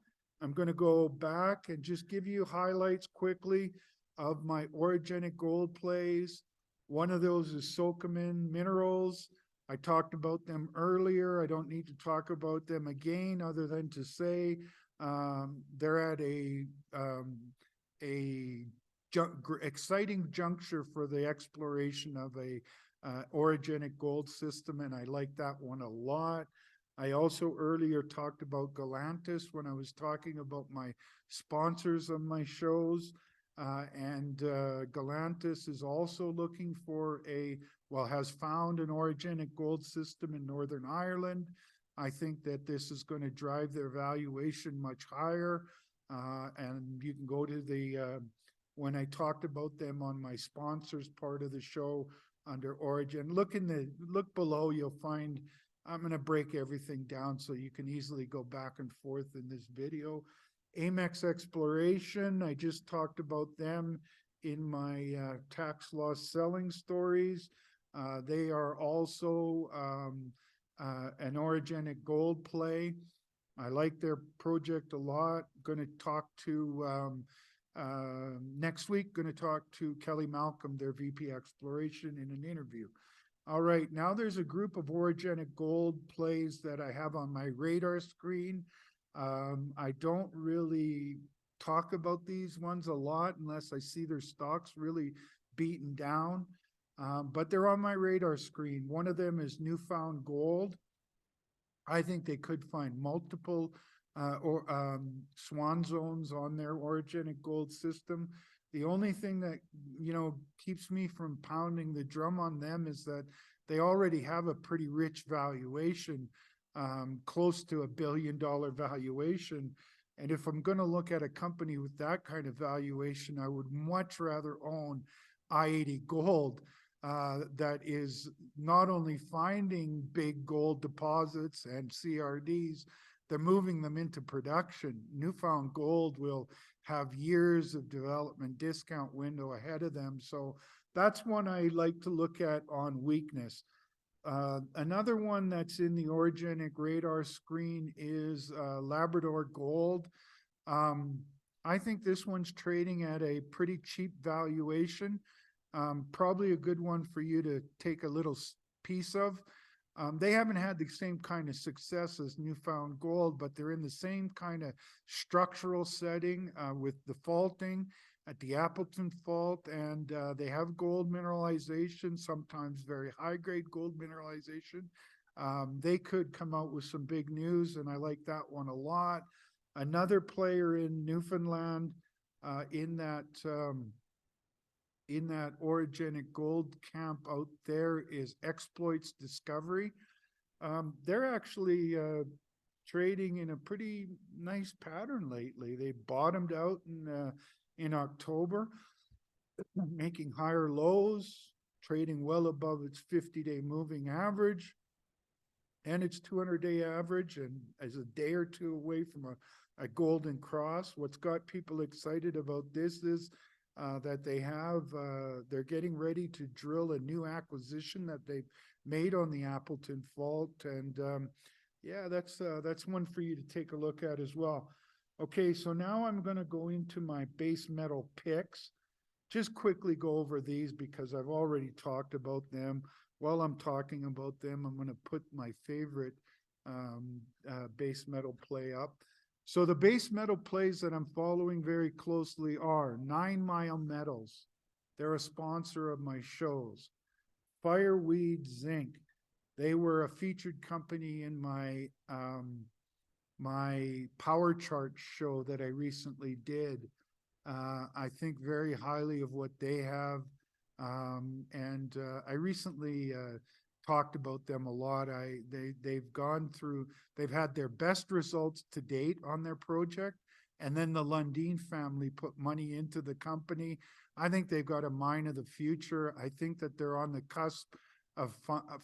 [SPEAKER 1] I'm going to go back and just give you highlights quickly of my orogenic gold plays. One of those is Silvercrest Minerals. I talked about them earlier. I don't need to talk about them again, other than to say they're at a exciting juncture for the exploration of a orogenic gold system, and I like that one a lot. I also earlier talked about Galantis when I was talking about my sponsors on my shows. And Galantis is also looking for has found an orogenic gold system in Northern Ireland. I think that this is going to drive their valuation much higher. And you can go to when I talked about them on my sponsors part of the show under Orogen, look below, you'll find I'm going to break everything down so you can easily go back and forth in this video. Amex Exploration, I just talked about them in my tax loss selling stories. They are also an orogenic gold play. I like their project a lot. Going to talk to next week, going to talk to Kelly Malcolm, their VP Exploration, in an interview. All right, now there's a group of orogenic gold plays that I have on my radar screen. I don't really talk about these ones a lot unless I see their stocks really beaten down, but they're on my radar screen. One of them is Newfound Gold. I think they could find multiple swan zones on their orogenic gold system. The only thing that, keeps me from pounding the drum on them is that they already have a pretty rich valuation, close to $1 billion valuation. And if I'm going to look at a company with that kind of valuation, I would much rather own i-80 Gold, that is not only finding big gold deposits and CRDs, they're moving them into production. Newfound Gold will have years of development discount window ahead of them. So that's one I like to look at on weakness. Another one that's in the Orogenic radar screen is Labrador Gold. I think this one's trading at a pretty cheap valuation. Probably a good one for you to take a little piece of. They haven't had the same kind of success as Newfound Gold, but they're in the same kind of structural setting with the faulting at the Appleton Fault, and they have gold mineralization, sometimes very high-grade gold mineralization. They could come out with some big news, and I like that one a lot. Another player in Newfoundland in that orogenic gold camp out there is Exploits Discovery. They're actually trading in a pretty nice pattern lately. They bottomed out in October, making higher lows, trading well above its 50-day moving average and its 200-day average, and as a day or two away from a golden cross. What's got people excited about this is that they're getting ready to drill a new acquisition that they've made on the Appleton Fault. And yeah, that's one for you to take a look at as well. Okay, so now I'm going to go into my base metal picks. Just quickly go over these because I've already talked about them. While I'm talking about them, I'm going to put my favorite base metal play up. So the base metal plays that I'm following very closely are 9 Mile Metals. They're a sponsor of my shows. Fireweed Zinc. They were a featured company in my my power chart show that I recently did. I think very highly of what they have. And I recently talked about them a lot. They've had their best results to date on their project. And then the Lundin family put money into the company. I think they've got a mine of the future. I think that they're on the cusp of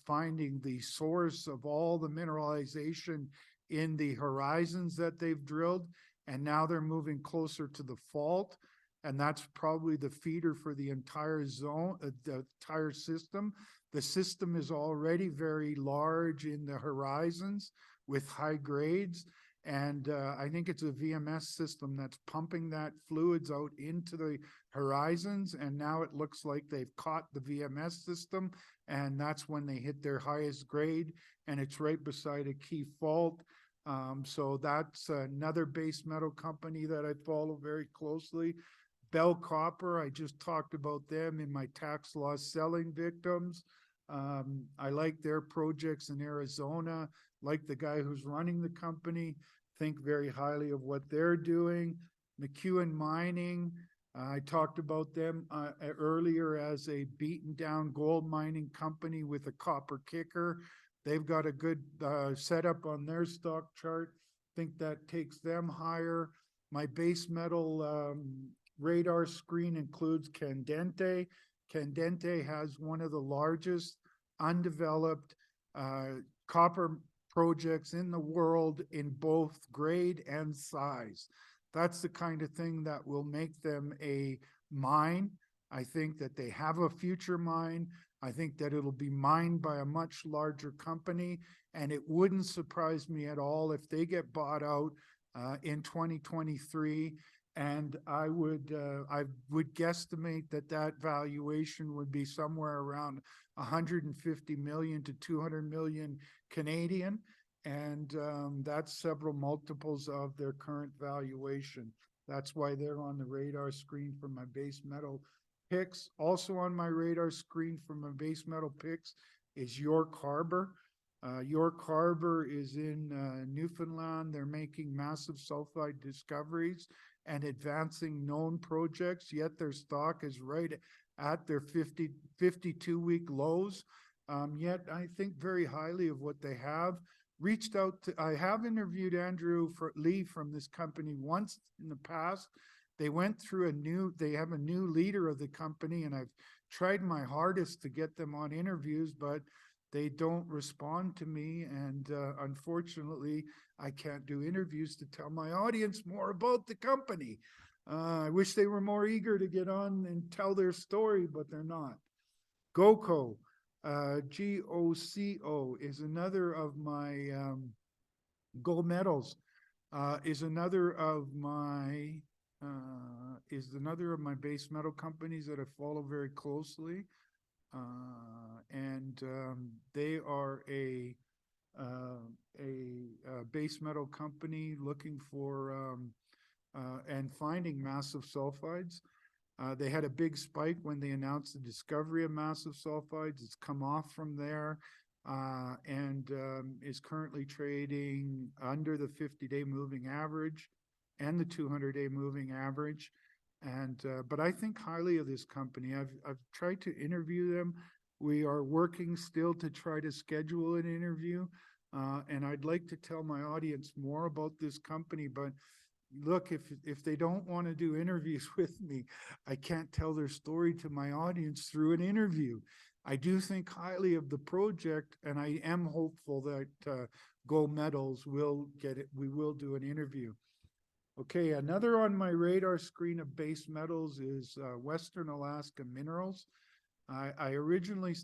[SPEAKER 1] finding the source of all the mineralization in the horizons that they've drilled. And now they're moving closer to the fault. And that's probably the feeder for the entire zone, the entire system. The system is already very large in the horizons with high grades. And I think it's a VMS system that's pumping that fluids out into the horizons. And now it looks like they've caught the VMS system. And that's when they hit their highest grade. And it's right beside a key fault. So that's another base metal company that I follow very closely. Bell Copper, I just talked about them in my tax loss selling victims. I like their projects in Arizona, like the guy who's running the company, think very highly of what they're doing. McEwen Mining, I talked about them earlier as a beaten down gold mining company with a copper kicker. They've got a good setup on their stock chart. Think that takes them higher. My base metal radar screen includes Candente. Candente has one of the largest undeveloped copper projects in the world in both grade and size. That's the kind of thing that will make them a mine. I think that they have a future mine. I think that it'll be mined by a much larger company, and it wouldn't surprise me at all if they get bought out in 2023. And I would guesstimate that valuation would be somewhere around 150 million to 200 million Canadian, and that's several multiples of their current valuation. That's why they're on the radar screen for my base metal picks. Also on my radar screen for my base metal picks is York Harbor. York Harbor is in Newfoundland. They're making massive sulfide discoveries and advancing known projects, yet their stock is right at their 52-week lows. Yet I think very highly of what they have. reached out to, I have interviewed Andrew Lee from this company once in the past. They went through they have a new leader of the company, and I've tried my hardest to get them on interviews, but they don't respond to me. And unfortunately, I can't do interviews to tell my audience more about the company. I wish they were more eager to get on and tell their story, but they're not. GOCO, GOCO is another of my gold metals, is another of my base metal companies that I follow very closely. And they are a base metal company looking for and finding massive sulfides. They had a big spike when they announced the discovery of massive sulfides. It's come off from there and is currently trading under the 50-day moving average and the 200-day moving average. And but I think highly of this company. I've tried to interview them. We are working still to try to schedule an interview. And I'd like to tell my audience more about this company, but look, if they don't want to do interviews with me, I can't tell their story to my audience through an interview. I do think highly of the project, and I am hopeful that Gold Metals will get it. We will do an interview. Okay, another on my radar screen of base metals is Western Alaska Minerals. I originally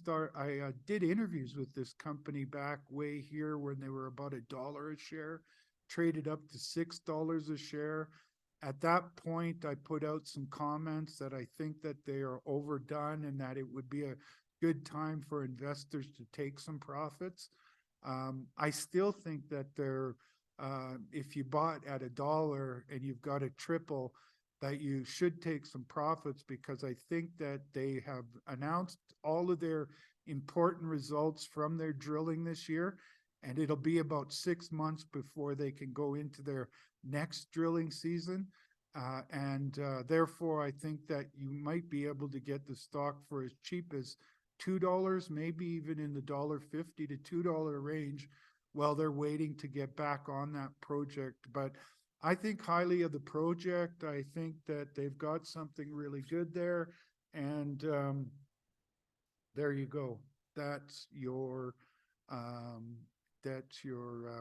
[SPEAKER 1] did interviews with this company back way here when they were about $1 a share, traded up to $6 a share. At that point, I put out some comments that I think that they are overdone and that it would be a good time for investors to take some profits. I still think that they're if you bought at $1 and you've got a triple, that you should take some profits, because I think that they have announced all of their important results from their drilling this year, and it'll be about 6 months before they can go into their next drilling season. Therefore, I think that you might be able to get the stock for as cheap as $2, maybe even in the $1.50 to $2 range, while they're waiting to get back on that project. But I think highly of the project. I think that they've got something really good there. And there you go. That's your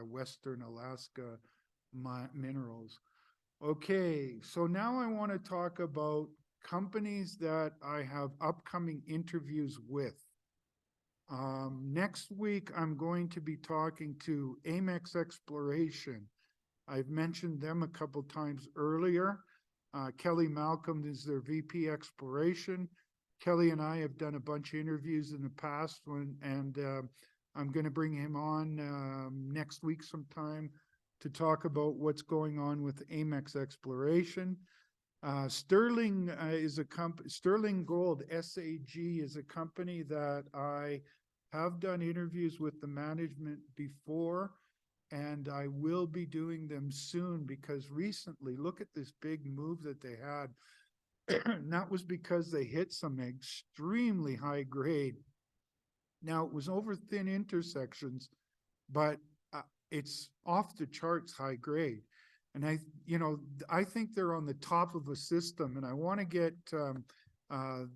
[SPEAKER 1] Western Alaska Minerals. Okay, so now I want to talk about companies that I have upcoming interviews with. Next week, I'm going to be talking to Amex Exploration. I've mentioned them a couple times earlier. Kelly Malcolm is their VP Exploration. Kelly and I have done a bunch of interviews in the past, and I'm going to bring him on next week sometime to talk about what's going on with Amex Exploration. Sterling is a company. Sterling Gold, SAG, is a company that I have done interviews with the management before, and I will be doing them soon, because recently, look at this big move that they had. And that was because they hit some extremely high grade. Now, it was over thin intersections, but it's off the charts high grade. And I think they're on the top of a system, and I want to get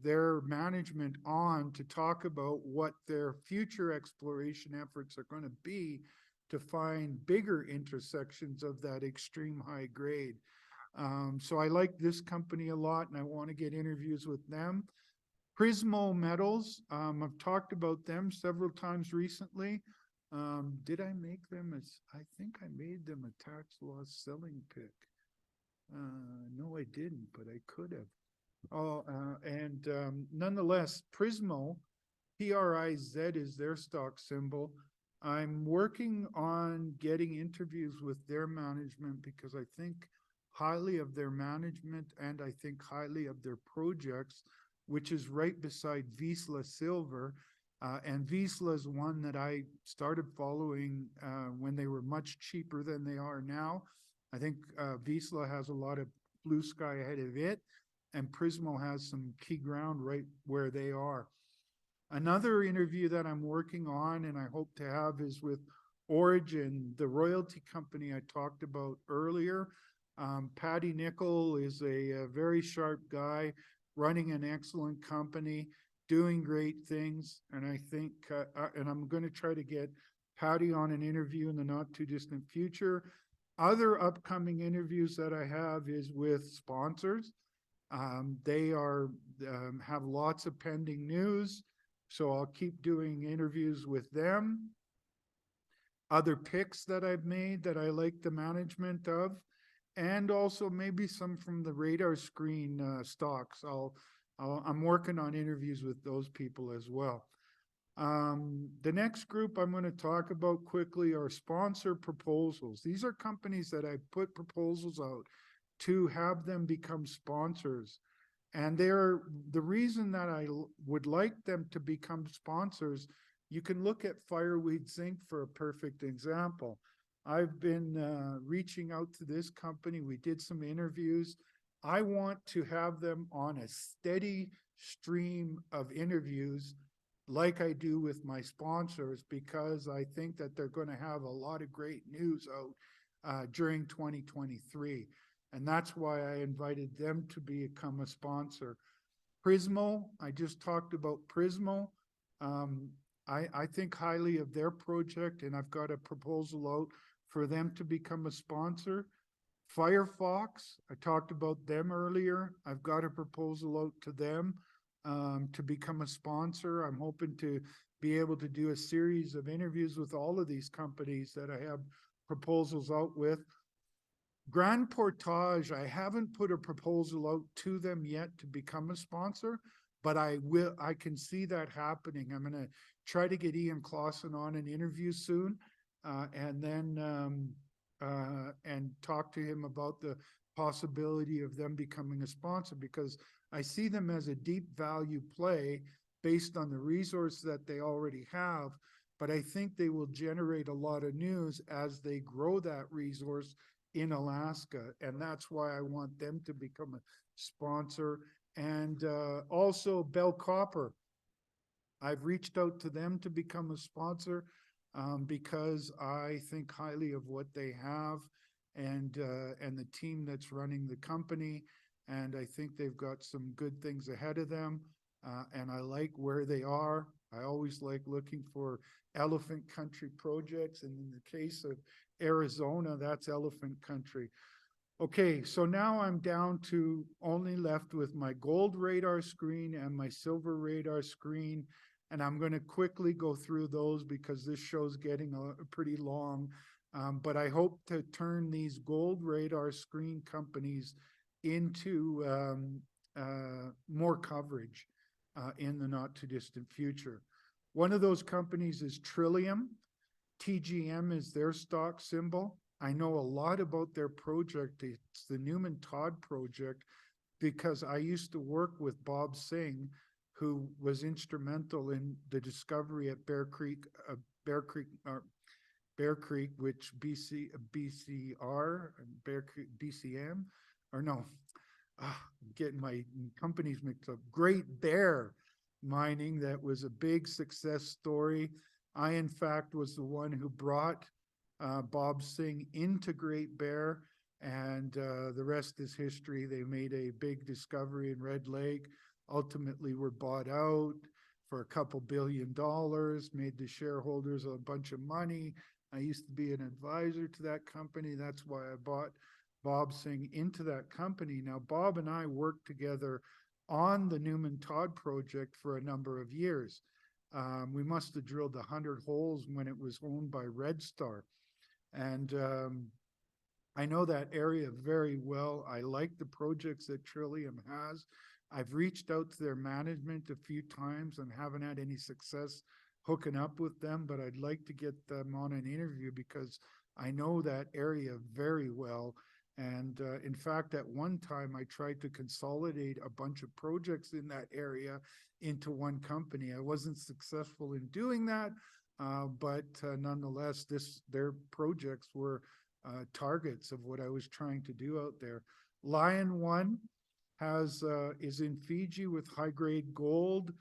[SPEAKER 1] their management on to talk about what their future exploration efforts are going to be to find bigger intersections of that extreme high grade. So I like this company a lot, and I want to get interviews with them. Prismo Metals, I've talked about them several times recently. Did I make them as, I think I made them a tax loss selling pick. No, I didn't, but I could have. Nonetheless, Prismo, PRIZ is their stock symbol. I'm working on getting interviews with their management, because I think highly of their management, and I think highly of their projects, which is right beside Vizsla Silver. And Vizsla is one that I started following when they were much cheaper than they are now. I think Vizsla has a lot of blue sky ahead of it, and Prismo has some key ground right where they are. Another interview that I'm working on and I hope to have is with Orogen, the royalty company I talked about earlier. Paddy Nickel is a very sharp guy running an excellent company, doing great things. And I think, and I'm going to try to get Paddy on an interview in the not too distant future. Other upcoming interviews that I have is with sponsors. They are have lots of pending news, so I'll keep doing interviews with them. Other picks that I've made that I like the management of, and also maybe some from the radar screen stocks. I'm working on interviews with those people as well. The next group I'm going to talk about quickly are sponsor proposals. These are companies that I put proposals out to have them become sponsors. And they're the reason that I would like them to become sponsors. You can look at Fireweed Zinc for a perfect example. I've been reaching out to this company. We did some interviews. I want to have them on a steady stream of interviews like I do with my sponsors, because I think that they're going to have a lot of great news out during 2023. And that's why I invited them to become a sponsor. Prismo, I just talked about Prismo. I think highly of their project, and I've got a proposal out for them to become a sponsor. Firefox, I talked about them earlier. I've got a proposal out to them to become a sponsor. I'm hoping to be able to do a series of interviews with all of these companies that I have proposals out with. Grande Portage, I haven't put a proposal out to them yet to become a sponsor, but I can see that happening. I'm going to try to get Ian Clausen on an interview soon, and then and talk to him about the possibility of them becoming a sponsor, because I see them as a deep value play based on the resource that they already have. But I think they will generate a lot of news as they grow that resource in Alaska. And that's why I want them to become a sponsor. And also Bell Copper. I've reached out to them to become a sponsor because I think highly of what they have and the team that's running the company. And I think they've got some good things ahead of them. And I like where they are. I always like looking for elephant country projects. And in the case of Arizona, that's elephant country. Okay, so now I'm down to only left with my gold radar screen and my silver radar screen. And I'm going to quickly go through those because this show's getting pretty long. But I hope to turn these gold radar screen companies into more coverage in the not too distant future. One of those companies is Trillium. TGM is their stock symbol. I know a lot about their project. It's the Newman Todd project, because I used to work with Bob Singh, who was instrumental in the discovery at Bear Creek, which BCR, Bear Creek, BCM, or no, I'm getting my companies mixed up. Great Bear Mining, that was a big success story. I, in fact, was the one who brought Bob Singh into Great Bear, and the rest is history. They made a big discovery in Red Lake, ultimately were bought out for a couple $2 billion, made the shareholders a bunch of money. I used to be an advisor to that company. That's why I bought Bob Singh into that company. Now, Bob and I worked together on the Newman Todd project for a number of years. We must have drilled 100 holes when it was owned by Red Star. And I know that area very well. I like the projects that Trillium has. I've reached out to their management a few times and haven't had any success hooking up with them, but I'd like to get them on an interview because I know that area very well. And in fact, at one time, I tried to consolidate a bunch of projects in that area into one company. I wasn't successful in doing that, but nonetheless, their projects were targets of what I was trying to do out there. Lion One is in Fiji with high-grade gold.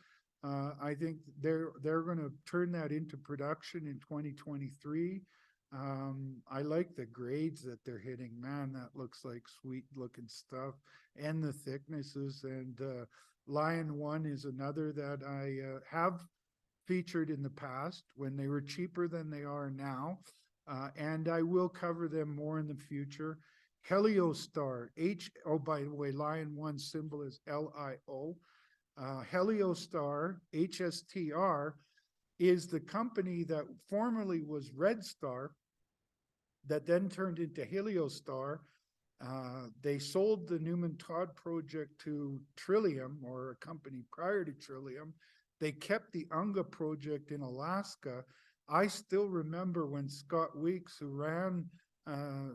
[SPEAKER 1] I think they're going to turn that into production in 2023. I like the grades that they're hitting. Man, that looks like sweet looking stuff, and the thicknesses. And Lion One is another that I have featured in the past when they were cheaper than they are now. And I will cover them more in the future. Heliostar, oh, by the way, Lion One symbol is LIO. Heliostar, HSTR, is the company that formerly was Red Star that then turned into Heliostar. They sold the Newman Todd project to Trillium, or a company prior to Trillium. They kept the Unga project in Alaska. I still remember when Scott Weeks, who ran,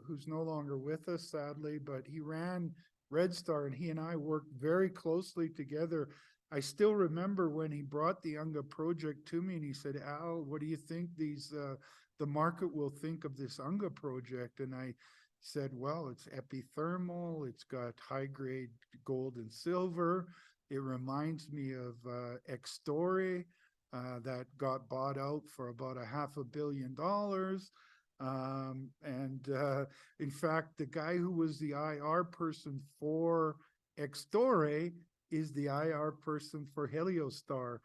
[SPEAKER 1] who's no longer with us, sadly, but he ran Red Star, and he and I worked very closely together. I still remember when he brought the Unga project to me and he said, Al, what do you think the market will think of this Unga project? And I said, well, it's epithermal, it's got high grade gold and silver. It reminds me of Extore that got bought out for about $500 million. In fact, the guy who was the IR person for Extore is the IR person for Heliostar.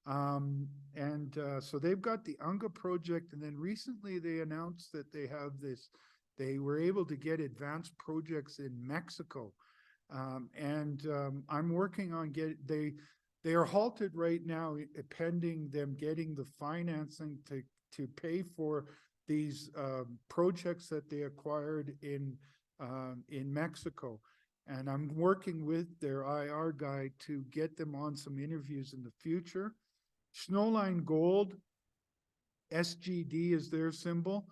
[SPEAKER 1] So they've got the Unga project, and then recently they announced that they were able to get advanced projects in Mexico. I'm working on they are halted right now pending them getting the financing to pay for these projects that they acquired in Mexico. And I'm working with their IR guy to get them on some interviews in the future. Snowline Gold, SGD is their symbol.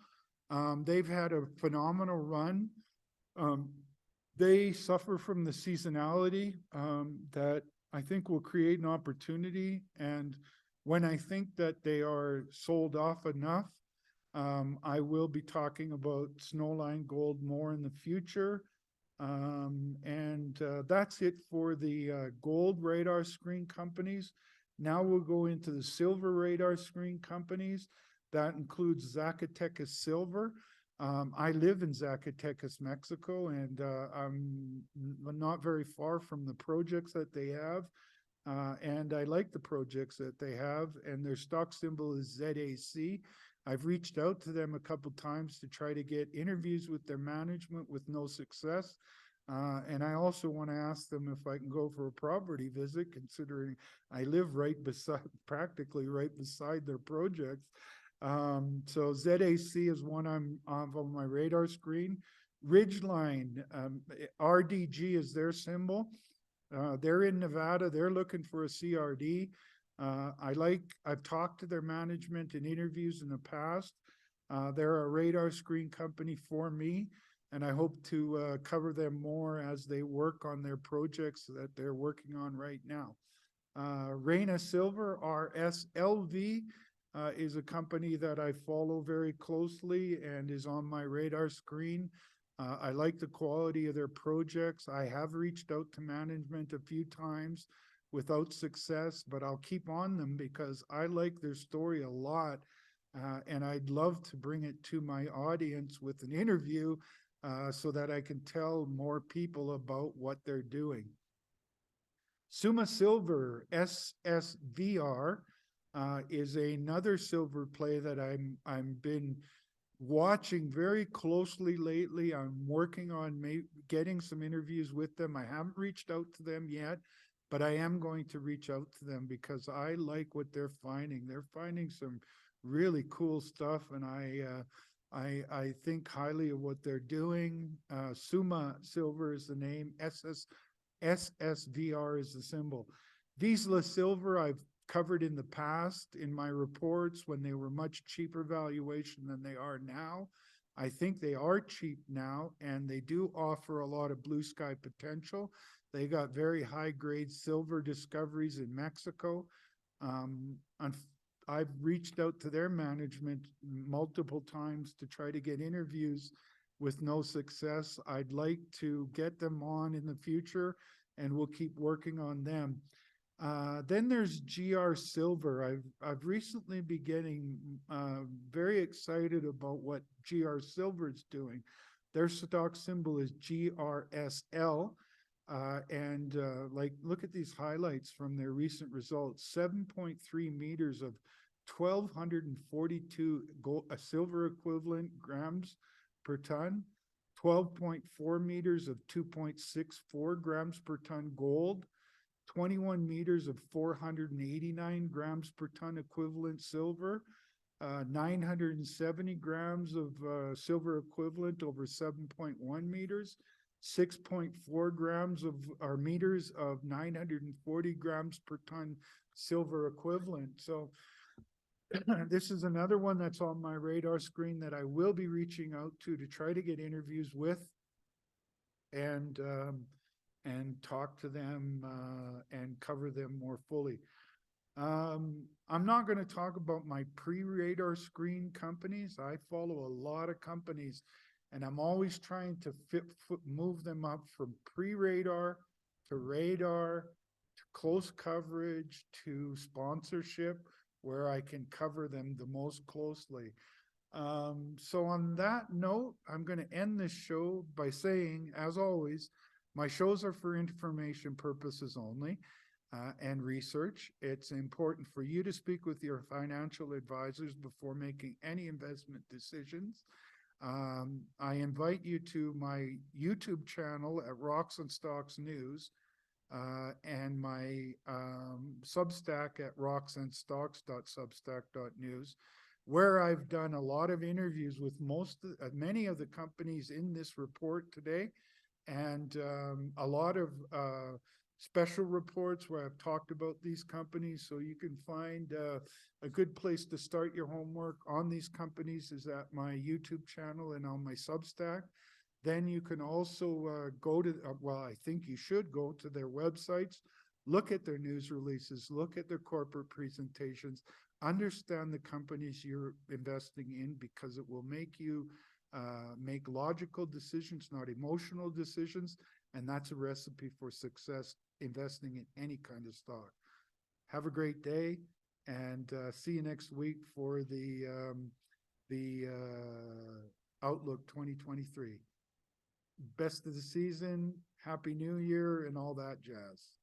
[SPEAKER 1] They've had a phenomenal run. They suffer from the seasonality that I think will create an opportunity. And when I think that they are sold off enough, I will be talking about Snowline Gold more in the future. That's it for the gold radar screen companies. Now we'll go into the silver radar screen companies. That includes Zacatecas Silver. I live in Zacatecas, Mexico, and I'm not very far from the projects that they have. And I like the projects that they have, and their stock symbol is ZAC. I've reached out to them a couple times to try to get interviews with their management with no success. And I also want to ask them if I can go for a property visit, considering I live practically right beside their projects. So ZAC is one I'm on my radar screen. Ridgeline, RDG is their symbol. They're in Nevada. They're looking for a CRD. I've talked to their management in interviews in the past. They're a radar screen company for me, and I hope to cover them more as they work on their projects that they're working on right now. Reina Silver, RSLV, is a company that I follow very closely and is on my radar screen. I like the quality of their projects. I have reached out to management a few times without success, but I'll keep on them because I like their story a lot. And I'd love to bring it to my audience with an interview so that I can tell more people about what they're doing. Suma Silver, SSVR, is another silver play that I'm been watching very closely lately. I'm working on getting some interviews with them. I haven't reached out to them yet, but I am going to reach out to them because I like what they're finding. They're finding some really cool stuff, and I think highly of what they're doing. Suma Silver is the name. SSVR is the symbol. Vizsla Silver, I've covered in the past in my reports when they were much cheaper valuation than they are now. I think they are cheap now, and they do offer a lot of blue sky potential. They got very high grade silver discoveries in Mexico. I've reached out to their management multiple times to try to get interviews with no success. I'd like to get them on in the future, and we'll keep working on them. Then there's GR Silver. I've recently been getting very excited about what GR Silver is doing. Their stock symbol is GRSL. Like, look at these highlights from their recent results: 7.3 meters of 1,242 gold, silver equivalent grams per ton, 12.4 meters of 2.64 grams per ton gold, 21 meters of 489 grams per ton equivalent silver, 970 grams of silver equivalent over 7.1 meters, 6.4 grams of or meters of 940 grams per ton silver equivalent. So this is another one that's on my radar screen that I will be reaching out to try to get interviews with and talk to them and cover them more fully. I'm not going to talk about my pre-radar screen companies. I follow a lot of companies, and I'm always trying to move them up from pre-radar to radar to close coverage to sponsorship, where I can cover them the most closely. So on that note, I'm going to end this show by saying, as always, my shows are for information purposes only and research. It's important for you to speak with your financial advisors before making any investment decisions. I invite you to my YouTube channel at Rocks and Stocks News and my Substack at rocksandstocks.substack.news, where I've done a lot of interviews with many of the companies in this report today, and a lot of special reports where I've talked about these companies. So you can find a good place to start your homework on these companies is at my YouTube channel and on my Substack. Then you can also go to, well, I think you should go to their websites, look at their news releases, look at their corporate presentations, understand the companies you're investing in, because it will make you make logical decisions, not emotional decisions. And that's a recipe for success investing in any kind of stock. Have a great day, and see you next week for the Outlook 2023. Best of the season, Happy New Year, and all that jazz.